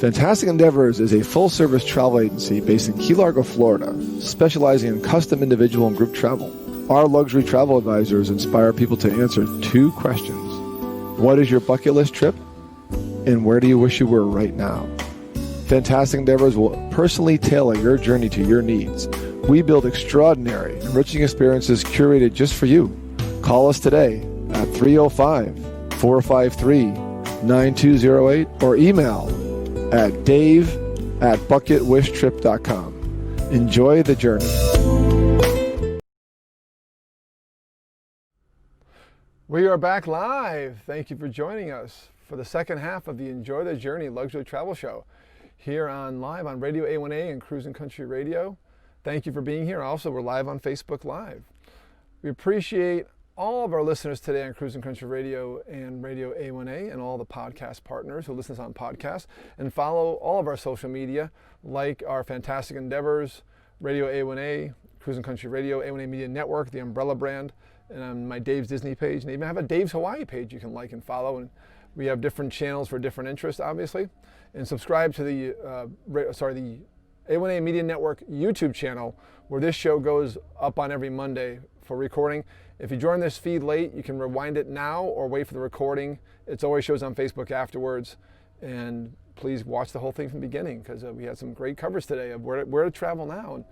Fantastic Endeavors is a full-service travel agency based in Key Largo, Florida, specializing in custom individual and group travel. Our luxury travel advisors inspire people to answer 2 questions. What is your bucket list trip? And where do you wish you were right now? Fantastic Endeavors will personally tailor your journey to your needs. We build extraordinary, enriching experiences curated just for you. Call us today at 305-453-9208 or email at dave@bucketwishtrip.com. Enjoy the journey. We are back live. Thank you for joining us for the second half of the Enjoy the Journey Luxury Travel Show here live on RadioA1A and Cruising Country Radio. Thank you for being here. Also, we're live on Facebook Live. We appreciate all of our listeners today on Cruising Country Radio and Radio A1A, and all the podcast partners who listen to us on podcasts, and follow all of our social media, like our Fantastic Endeavors, Radio A1A, Cruising Country Radio, A1A Media Network, the umbrella brand, and on my Dave's Disney page, and even have a Dave's Hawaii page you can like and follow. And We have different channels for different interests, obviously. And subscribe to the A1A Media Network YouTube channel, where this show goes up on every Monday for recording. If you join this feed late, you can rewind it now or wait for the recording. It always shows on Facebook afterwards. And please watch the whole thing from the beginning, because we had some great coverage today of where to travel now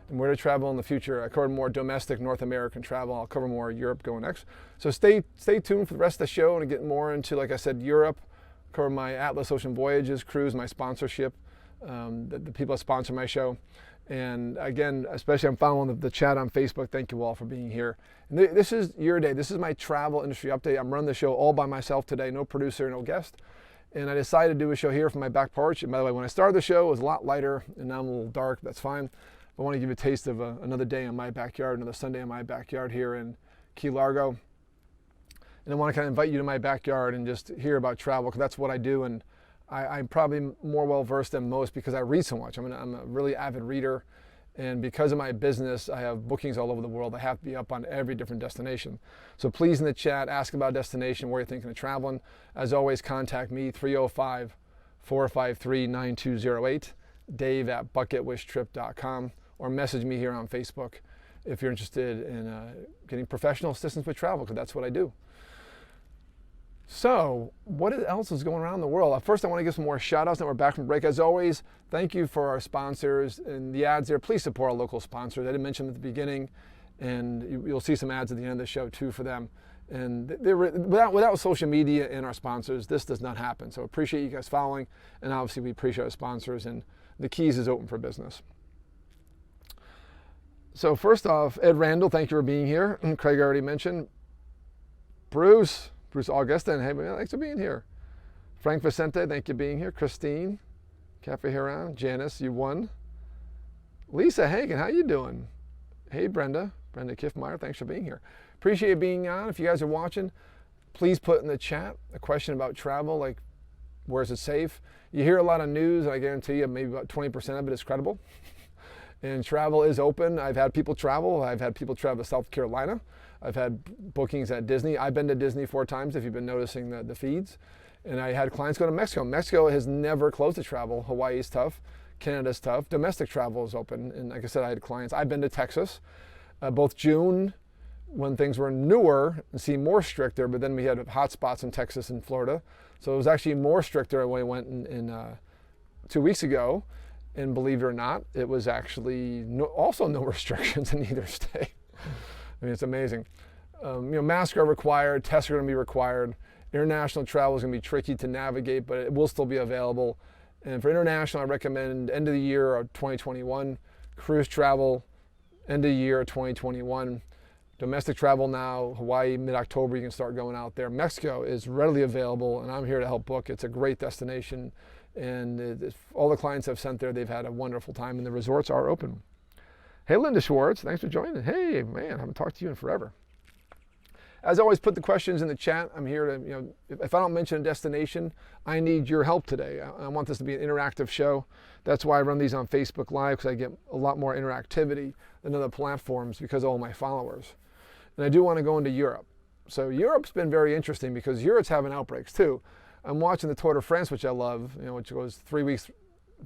and where to travel in the future. I covered more domestic North American travel. I'll cover more Europe going next. So stay tuned for the rest of the show and get more into, like I said, Europe. Cover my Atlas Ocean Voyages cruise, my sponsorship, the people that sponsor my show. And again, especially I'm following the chat on Facebook. Thank you all for being here. And this is your day. This is my travel industry update. I'm running the show all by myself today, no producer, no guest. And I decided to do a show here from my back porch. And by the way, when I started the show, it was a lot lighter, and now I'm a little dark. That's fine. I want to give you a taste of another day in my backyard, another Sunday in my backyard here in Key Largo. And I want to kind of invite you to my backyard and just hear about travel, because that's what I do. And I'm probably more well-versed than most because I read so much. I'm a really avid reader. And because of my business, I have bookings all over the world. I have to be up on every different destination. So please, in the chat, ask about destination, where you're thinking of traveling. As always, contact me, 305-453-9208, dave@bucketwishtrip.com, or message me here on Facebook if you're interested in getting professional assistance with travel, because that's what I do. So, what else is going around in the world? First, I want to give some more shout-outs. Now we're back from break. As always, thank you for our sponsors and the ads there. Please support our local sponsors. I didn't mention them at the beginning, and you'll see some ads at the end of the show too for them. And without social media and our sponsors, this does not happen. So appreciate you guys following, and obviously we appreciate our sponsors, and the Keys is open for business. So first off, Ed Randall, thank you for being here. Craig already mentioned. Bruce Augustin, hey man, thanks for being here. Frank Vicente, thank you for being here. Christine, Cafe Huron, Janice, you won. Lisa Hagen, how you doing? Hey Brenda Kiffmeyer, thanks for being here. Appreciate you being on. If you guys are watching, please put in the chat a question about travel, like where is it safe? You hear a lot of news, and I guarantee you maybe about 20% of it is credible. And travel is open. I've had people travel. I've had people travel to South Carolina. I've had bookings at Disney. I've been to Disney 4 times, if you've been noticing the feeds. And I had clients go to Mexico. Mexico has never closed to travel. Hawaii's tough. Canada's tough. Domestic travel is open. And like I said, I had clients. I've been to Texas, both June, when things were newer and seemed more stricter, but then we had hot spots in Texas and Florida. So it was actually more stricter when I went in 2 weeks ago. And believe it or not, it was actually also no restrictions in either state. I mean, it's amazing. Masks are required, tests are going to be required. International travel is going to be tricky to navigate, but it will still be available. And for international, I recommend end of the year of 2021. Cruise travel, end of the year of 2021. Domestic travel now, Hawaii, mid-October, you can start going out there. Mexico is readily available, and I'm here to help book. It's a great destination. And all the clients I've sent there, they've had a wonderful time, and the resorts are open. Hey, Linda Schwartz, thanks for joining. Hey, man, I haven't talked to you in forever. As always, put the questions in the chat. I'm here to, if I don't mention a destination, I need your help today. I want this to be an interactive show. That's why I run these on Facebook Live, because I get a lot more interactivity than other platforms because of all my followers. And I do want to go into Europe. So Europe's been very interesting because Europe's having outbreaks too. I'm watching the Tour de France, which I love, which goes 3 weeks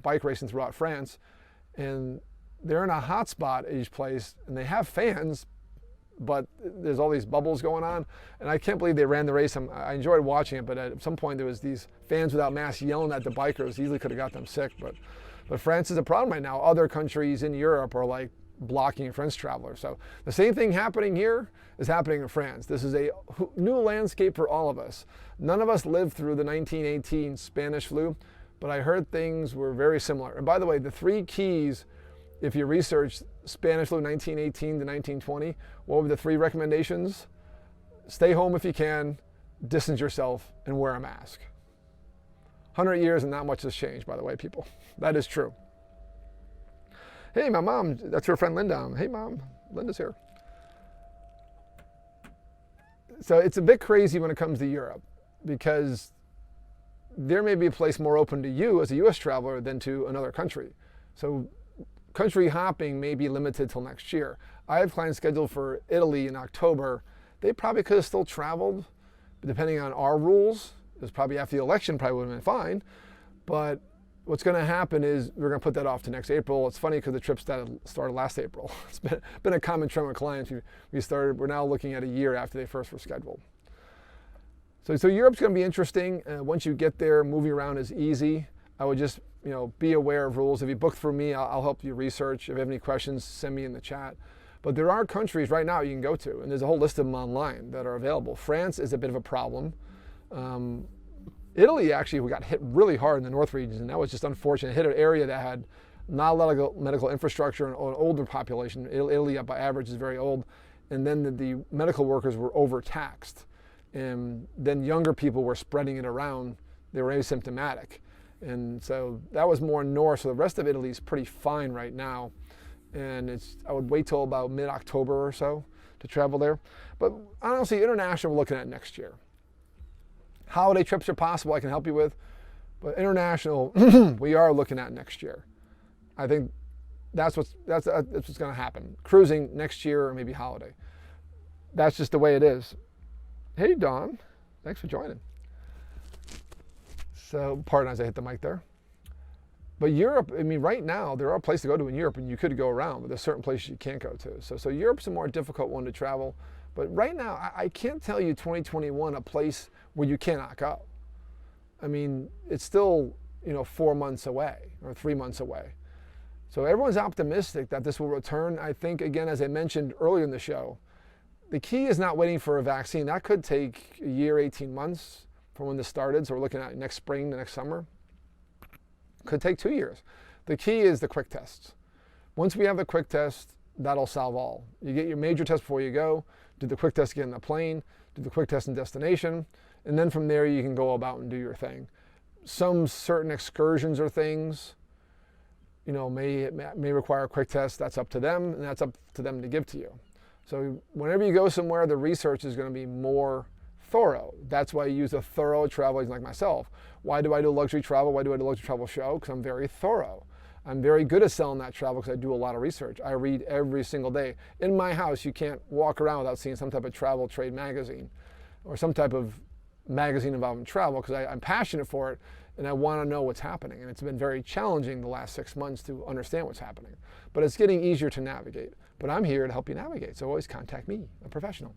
bike racing throughout France. And they're in a hot spot at each place, and they have fans, but there's all these bubbles going on. And I can't believe they ran the race. I enjoyed watching it, but at some point there was these fans without masks yelling at the bikers. Easily could have got them sick, but France is a problem right now. Other countries in Europe are like blocking French travelers. So the same thing happening here is happening in France. This is a new landscape for all of us. None of us lived through the 1918 Spanish flu, but I heard things were very similar. And by the way, the 3 keys, if you research Spanish flu 1918 to 1920, what were the 3 recommendations? Stay home if you can, distance yourself, and wear a mask. 100 years and not much has changed, by the way, people. That is true. Hey, my mom, that's her friend Linda. Hey, Mom, Linda's here. So it's a bit crazy when it comes to Europe, because there may be a place more open to you as a U.S. traveler than to another country. So country hopping may be limited till next year. I have clients scheduled for Italy in October. They probably could have still traveled, but depending on our rules, It was probably after the election, probably would have been fine. But what's going to happen is we're going to put that off to next April. It's funny because the trip started last April. It's been a common trend with clients. We're now looking at a year after they first were scheduled. So Europe's going to be interesting. Once you get there, moving around is easy. I would just be aware of rules. If you book through me, I'll help you research. If you have any questions, send me in the chat. But there are countries right now you can go to, and there's a whole list of them online that are available. France is a bit of a problem. Italy, actually, we got hit really hard in the north regions, and that was just unfortunate. It hit an area that had not a lot of medical infrastructure and an older population. Italy, by average, is very old. And then the medical workers were overtaxed. And then younger people were spreading it around. They were asymptomatic. And so that was more north. So the rest of Italy is pretty fine right now. And I would wait till about mid-October or so to travel there. But honestly, international, we're looking at next year. Holiday trips are possible, I can help you with. But international, we are looking at next year. I think that's what's going to happen. Cruising next year or maybe holiday. That's just the way it is. Hey, Dawn. Thanks for joining. So, pardon as I hit the mic there. But Europe, right now, there are places to go to in Europe, and you could go around, but there's certain places you can't go to. So Europe's a more difficult one to travel. But right now, I can't tell you 2021 a place where you cannot go. It's still, 4 months away or 3 months away. So everyone's optimistic that this will return. I think, again, as I mentioned earlier in the show, the key is not waiting for a vaccine. That could take a year, 18 months from when this started. So we're looking at next spring, the next summer. Could take 2 years. The key is the quick tests. Once we have the quick test, that'll solve all. You get your major test before you go, do the quick test, get in the plane, do the quick test in destination, and then from there you can go about and do your thing. Some certain excursions or things, may require a quick test. That's up to them, and that's up to them to give to you. So whenever you go somewhere, the research is going to be more thorough. That's why I use a thorough travel agent like myself. Why do I do luxury travel? Why do I do a luxury travel show? Because I'm very thorough. I'm very good at selling that travel because I do a lot of research. I read every single day. In my house, you can't walk around without seeing some type of travel trade magazine or some type of magazine involving travel because I'm passionate for it and I want to know what's happening. And it's been very challenging the last 6 months to understand what's happening. But it's getting easier to navigate. But I'm here to help you navigate. So always contact me, a professional.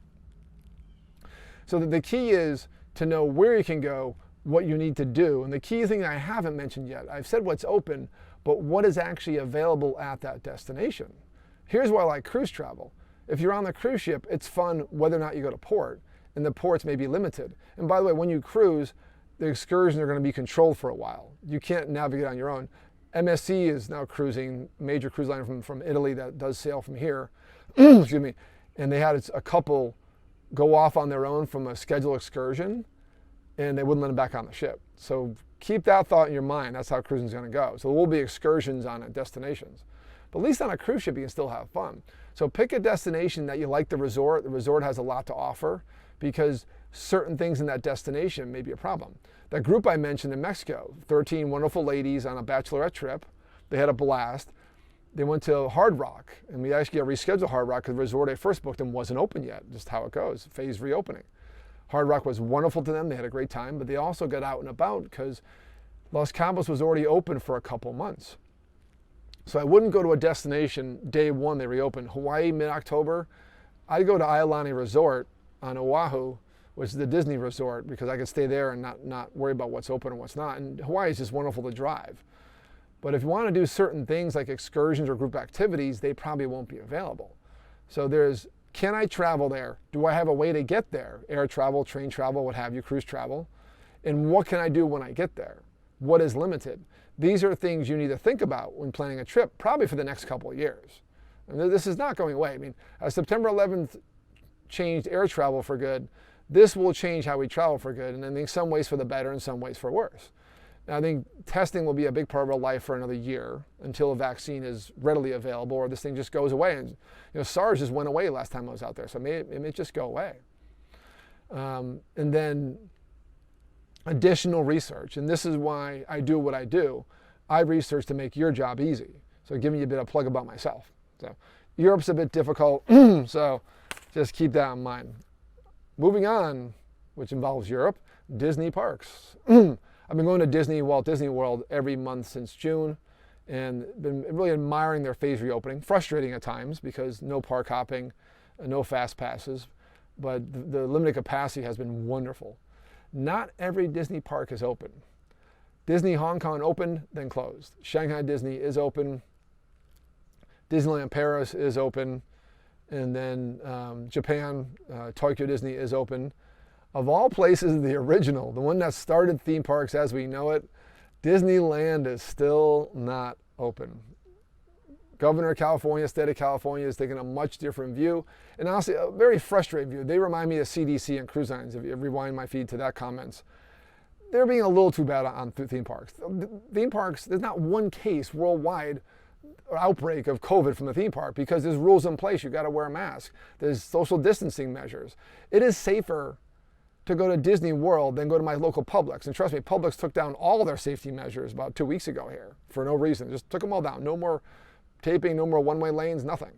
So the key is to know where you can go, what you need to do. And the key thing I haven't mentioned yet, I've said what's open, but what is actually available at that destination. Here's why I like cruise travel. If you're on the cruise ship, it's fun whether or not you go to port, and the ports may be limited. And by the way, when you cruise, the excursions are going to be controlled for a while. You can't navigate on your own. MSC is now cruising, major cruise line from Italy that does sail from here, excuse me, and they had a couple go off on their own from a scheduled excursion, and they wouldn't let them back on the ship. So keep that thought in your mind. That's how cruising is going to go. So there will be excursions on destinations. But at least on a cruise ship, you can still have fun. So pick a destination that you like the resort. The resort has a lot to offer because certain things in that destination may be a problem. That group I mentioned in Mexico, 13 wonderful ladies on a bachelorette trip. They had a blast. They went to Hard Rock, and we actually got rescheduled Hard Rock because the resort I first booked them wasn't open yet, just how it goes, phased reopening. Hard Rock was wonderful to them. They had a great time, but they also got out and about because Los Cabos was already open for a couple months. So I wouldn't go to a destination day one they reopened. Hawaii, mid-October, I'd go to Ailani Resort on Oahu, which is the Disney resort, because I could stay there and not worry about what's open and what's not. And Hawaii is just wonderful to drive. But if you want to do certain things like excursions or group activities, they probably won't be available. So there's, can I travel there? Do I have a way to get there? Air travel, train travel, what have you, cruise travel. And what can I do when I get there? What is limited? These are things you need to think about when planning a trip, probably for the next couple of years. And this is not going away. I mean, as September 11th changed air travel for good, this will change how we travel for good. And I think some ways for the better and some ways for worse. Now, I think testing will be a big part of our life for another year until a vaccine is readily available or this thing just goes away. And SARS just went away last time I was out there, so it may just go away. And then additional research, and this is why I do what I do. I research to make your job easy. So giving you a bit of plug about myself. So Europe's a bit difficult, so just keep that in mind. Moving on, which involves Europe, Disney parks. I've been going to Walt Disney World every month since June, and been really admiring their phase reopening. Frustrating at times because no park hopping, no fast passes, but the limited capacity has been wonderful. Not every Disney park is open. Disney Hong Kong opened, then closed. Shanghai Disney is open. Disneyland Paris is open. And then Japan, Tokyo Disney is open. Of all places, the original, the one that started theme parks as we know it, Disneyland is still not open. Governor of California, state of California is taking a much different view, and honestly, a very frustrating view. They remind me of CDC and cruise lines, if you rewind my feed to that comments. They're being a little too bad on theme parks. Theme parks, there's not one case worldwide outbreak of COVID from the theme park because there's rules in place. You've got to wear a mask. There's social distancing measures. It is safer to go to Disney World than go to my local Publix. And trust me, Publix took down all their safety measures about 2 weeks ago here for no reason. Just took them all down. No more taping, no more one-way lanes, nothing.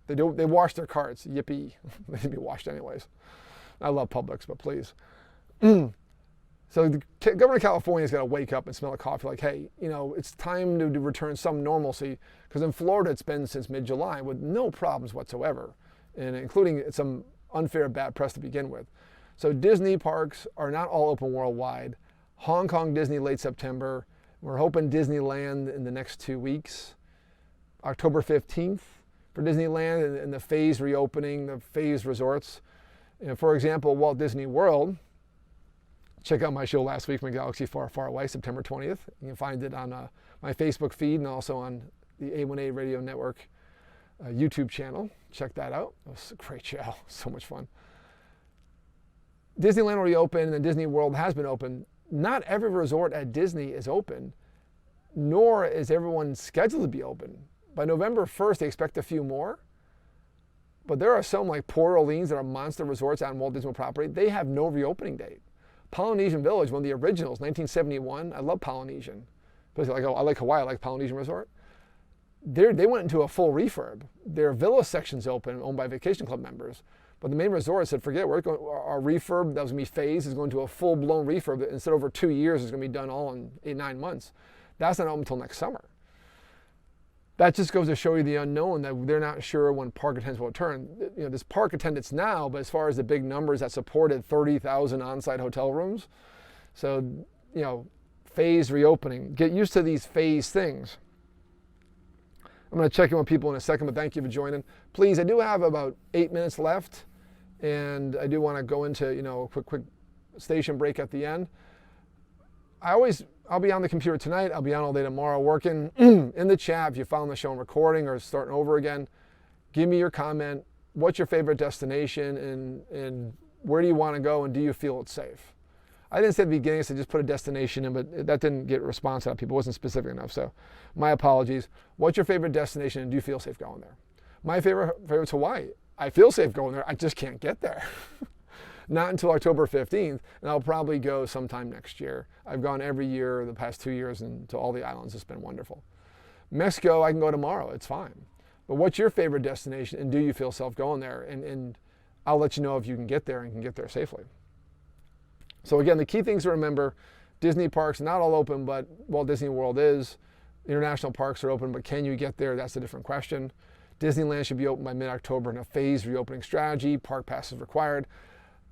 They wash their carts. Yippee. They should be washed anyways. I love Publix, but please. So the governor of California's got to wake up and smell the coffee like, hey, it's time to return some normalcy, because in Florida it's been since mid-July with no problems whatsoever, and including some unfair bad press to begin with. So Disney parks are not all open worldwide. Hong Kong Disney late September. We're hoping Disneyland in the next 2 weeks. October 15th for Disneyland and the phase reopening, the phase resorts. For example, Walt Disney World. Check out my show last week, My Galaxy Far, Far Away, September 20th. You can find it on my Facebook feed and also on the A1A Radio Network YouTube channel. Check that out. It was a great show. So much fun. Disneyland will reopen and Disney World has been open. Not every resort at Disney is open, nor is everyone scheduled to be open. By November 1st, they expect a few more. But there are some like Port Orleans that are monster resorts on Walt Disney World property. They have no reopening date. Polynesian Village, one of the originals, 1971. I love Polynesian. I like Hawaii, I like Polynesian Resort. They went into a full refurb. Their villa section's open, owned by Vacation Club members. But the main resort said, forget it, our refurb, that was going to be phased, is going to a full-blown refurb. Instead of over 2 years, it's going to be done all in 8-9 months. That's not open until next summer. That just goes to show you the unknown, that they're not sure when park attendants will return. There's park attendants now, but as far as the big numbers that supported 30,000 on-site hotel rooms. So, phase reopening. Get used to these phase things. I'm going to check in with people in a second, but thank you for joining. Please, I do have about 8 minutes left, and I do want to go into, a quick station break at the end. I'll be on the computer tonight. I'll be on all day tomorrow working. In the chat, if you're following the show and recording or starting over again, give me your comment. What's your favorite destination and where do you want to go and do you feel it's safe? I didn't say at the beginning, I said just put a destination in, but that didn't get a response out of people. It wasn't specific enough, so my apologies. What's your favorite destination and do you feel safe going there? My favorite's Hawaii. I feel safe going there. I just can't get there. Not until October 15th, and I'll probably go sometime next year. I've gone every year the past 2 years and to all the islands. It's been wonderful. Mexico, I can go tomorrow. It's fine. But what's your favorite destination, and do you feel safe going there? And I'll let you know if you can get there and can get there safely. So again, the key things to remember, Disney parks, not all open, but Walt Disney World is. International parks are open, but can you get there? That's a different question. Disneyland should be open by mid-October in a phased reopening strategy. Park passes required.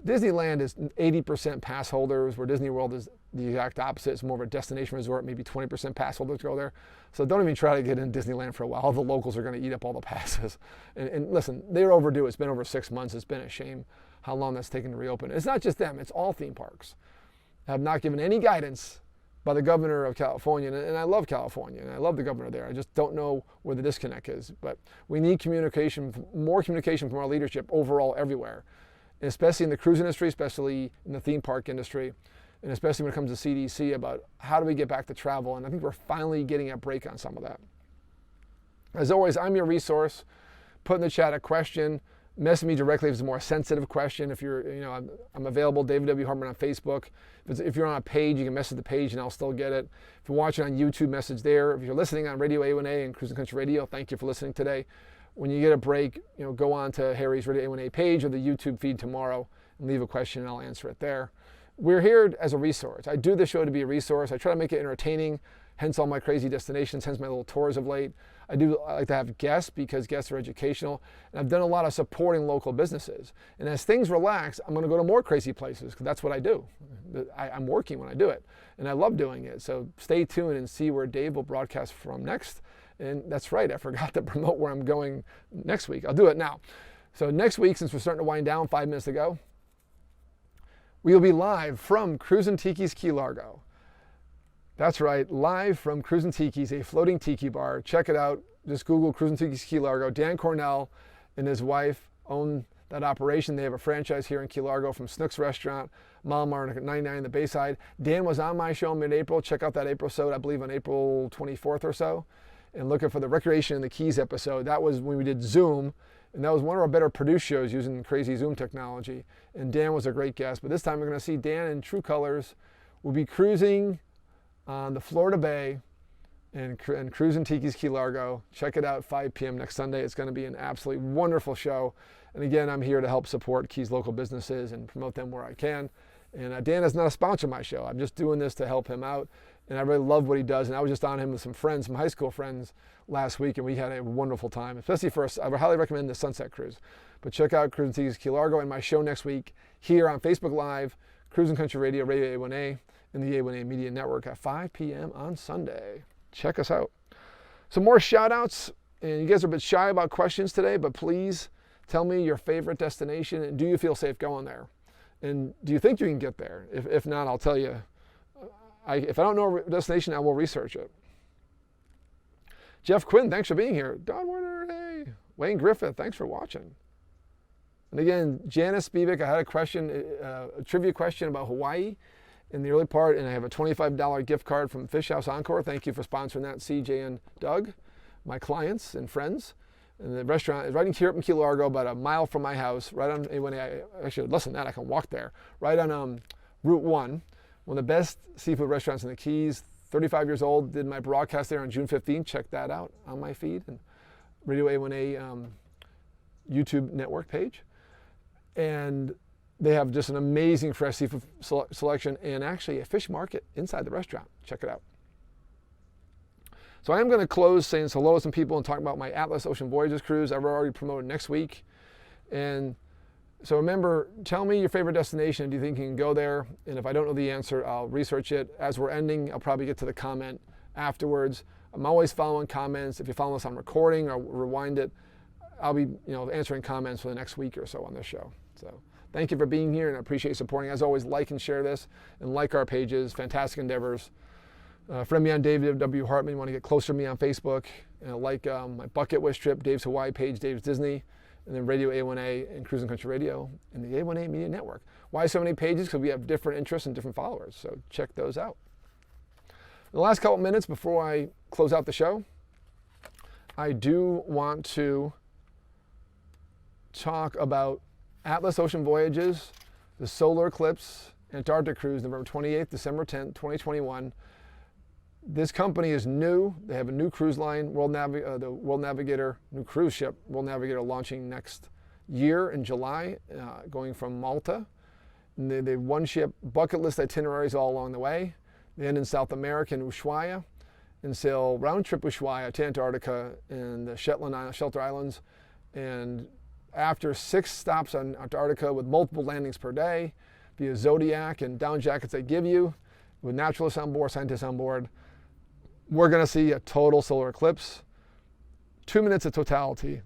Disneyland is 80% pass holders, where Disney World is the exact opposite. It's more of a destination resort, maybe 20% pass holders go there. So don't even try to get in Disneyland for a while. The locals are going to eat up all the passes. And listen, they're overdue. It's been over 6 months. It's been a shame how long that's taken to reopen. It's not just them. It's all theme parks. I have not given any guidance by the governor of California, and I love California, and I love the governor there. I just don't know where the disconnect is. But we need communication, more communication from our leadership overall everywhere. And especially in the cruise industry, especially in the theme park industry, and especially when it comes to CDC about how do we get back to travel. And I think we're finally getting a break on some of that. As always, I'm your resource. Put in the chat a question. Message me directly if it's a more sensitive question. If you're, I'm available, David W. Hartman on Facebook. If you're on a page, you can message the page and I'll still get it. If you're watching on YouTube, message there. If you're listening on RadioA1A and Cruising Country Radio, thank you for listening today. When you get a break, go on to Harry's RadioA1A page or the YouTube feed tomorrow and leave a question and I'll answer it there. we're here as a resource. I do the show to be a resource. I try to make it entertaining, hence all my crazy destinations, hence my little tours of late. I like to have guests because guests are educational. And I've done a lot of supporting local businesses. And as things relax, I'm going to go to more crazy places because that's what I do. I'm working when I do it. And I love doing it. So stay tuned and see where Dave will broadcast from next. And that's right, I forgot to promote where I'm going next week. I'll do it now. So next week, since we're starting to wind down 5 minutes to go, we will be live from Cruisin' Tiki's Key Largo. That's right, live from Cruisin' Tiki's, a floating tiki bar. Check it out. Just Google Cruisin' Tiki's Key Largo. Dan Cornell and his wife own that operation. They have a franchise here in Key Largo from Snook's Restaurant, Malamar 99 in the Bayside. Dan was on my show in mid-April. Check out that April episode, I believe on April 24th or so. And looking for the Recreation in the Keys episode. That was when we did Zoom. And that was one of our better produced shows using crazy Zoom technology. And Dan was a great guest. But this time we're going to see Dan in true colors. We'll be cruising on the Florida Bay and Cruisin' Tiki's Key Largo. Check it out, 5 p.m. next Sunday. It's going to be an absolutely wonderful show. And again, I'm here to help support Keys local businesses and promote them where I can. And Dan is not a sponsor of my show. I'm just doing this to help him out. And I really love what he does. And I was just on him with some friends, some high school friends last week, and we had a wonderful time, especially for us. I would highly recommend the Sunset Cruise. But check out Cruisin' Tiki's Key Largo and my show next week here on Facebook Live, Cruisin' Country Radio, RadioA1A, and the A1A Media Network at 5 p.m. on Sunday. Check us out. Some more shout outs, and you guys are a bit shy about questions today, but please tell me your favorite destination, and do you feel safe going there? And do you think you can get there? If not, I'll tell you. If I don't know a destination, I will research it. Jeff Quinn, thanks for being here. Don Warner, hey. Wayne Griffith, thanks for watching. And again, Janice Spivak, I had a question, a trivia question about Hawaii in the early part, and I have a $25 gift card from Fish House Encore. Thank you for sponsoring that, CJ and Doug, my clients and friends. And the restaurant is right here up in Key Largo, about a mile from my house, right on A1A. Actually, less than that, I can walk there. Right on Route 1. One of the best seafood restaurants in the Keys. 35 years old, did my broadcast there on June 15th. Check that out on my feed and RadioA1A YouTube network page. And they have just an amazing fresh seafood selection and actually a fish market inside the restaurant. Check it out. So I am going to close saying hello to some people and talk about my Atlas Ocean Voyages cruise. I've already promoted next week. And so remember, tell me your favorite destination. Do you think you can go there? And if I don't know the answer, I'll research it. As we're ending, I'll probably get to the comment afterwards. I'm always following comments. If you follow us on recording or rewind it, I'll be answering comments for the next week or so on this show. So thank you for being here, and I appreciate supporting. As always, like and share this, and like our pages. Fantastic endeavors. Friend me on David W. Hartman. You want to get closer to me on Facebook. And like my bucket list trip, Dave's Hawaii page, Dave's Disney. And then Radio A1A and Cruisin' Country Radio and the A1A Media Network. Why so many pages? Because we have different interests and different followers. So check those out. In the last couple minutes before I close out the show, I do want to talk about Atlas Ocean Voyages, the Solar Eclipse Antarctic Cruise, November 28th, December 10th, 2021. This company is new. They have a new cruise line, the World Navigator, new cruise ship, World Navigator, launching next year in July, going from Malta. And they have one ship, bucket list itineraries all along the way. They end in South America in Ushuaia and sail round trip Ushuaia to Antarctica and the Shelter Islands. And after 6 stops on Antarctica with multiple landings per day, via Zodiac and down jackets they give you, with naturalists on board, scientists on board, we're going to see a total solar eclipse, 2 minutes of totality,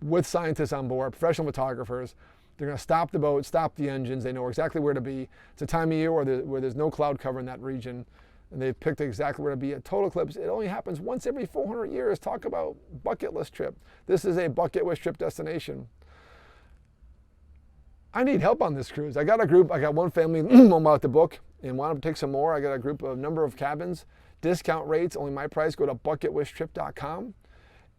with scientists on board, professional photographers. They're going to stop the boat, stop the engines. They know exactly where to be. It's a time of year where there's no cloud cover in that region, and they've picked exactly where to be. A total eclipse, it only happens once every 400 years. Talk about bucket list trip. This is a bucket list trip destination. I need help on this cruise. I got a group. I got one family I'm about to book and want to take some more. I got a number of cabins. Discount rates, only my price. Go to bucketwishtrip.com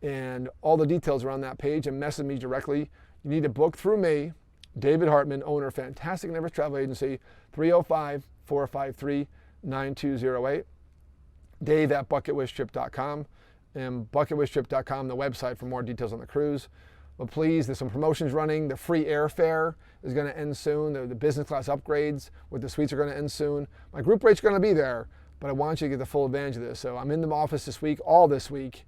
and all the details are on that page, and message me directly. You need to book through me, David Hartman, owner, Fantastic Endeavors Travel Agency, 305-453-9208. Dave at bucketwishtrip.com, and bucketwishtrip.com, the website for more details on the cruise. But please, there's some promotions running. The free airfare is going to end soon. The business class upgrades with the suites are going to end soon. My group rate's going to be there, but I want you to get the full advantage of this. So I'm in the office this week, all this week,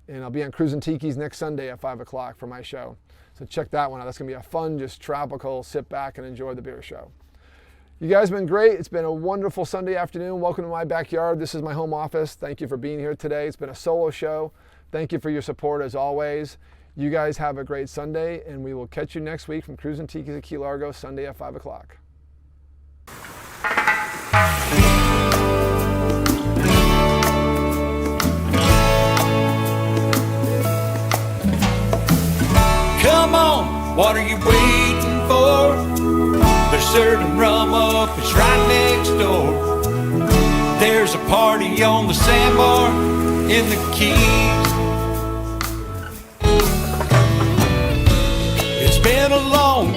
and I'll be on Cruisin' Tiki's next Sunday at 5 o'clock for my show. So check that one out. That's going to be a fun, just tropical, sit back and enjoy the beer show. You guys have been great. It's been a wonderful Sunday afternoon. Welcome to my backyard. This is my home office. Thank you for being here today. It's been a solo show. Thank you for your support as always. You guys have a great Sunday, and we will catch you next week from Cruisin' Tiki's at Key Largo, Sunday at 5 o'clock. Come on, what are you waiting for? They're serving rum up, it's right next door. There's a party on the sandbar in the Keys. It's been a long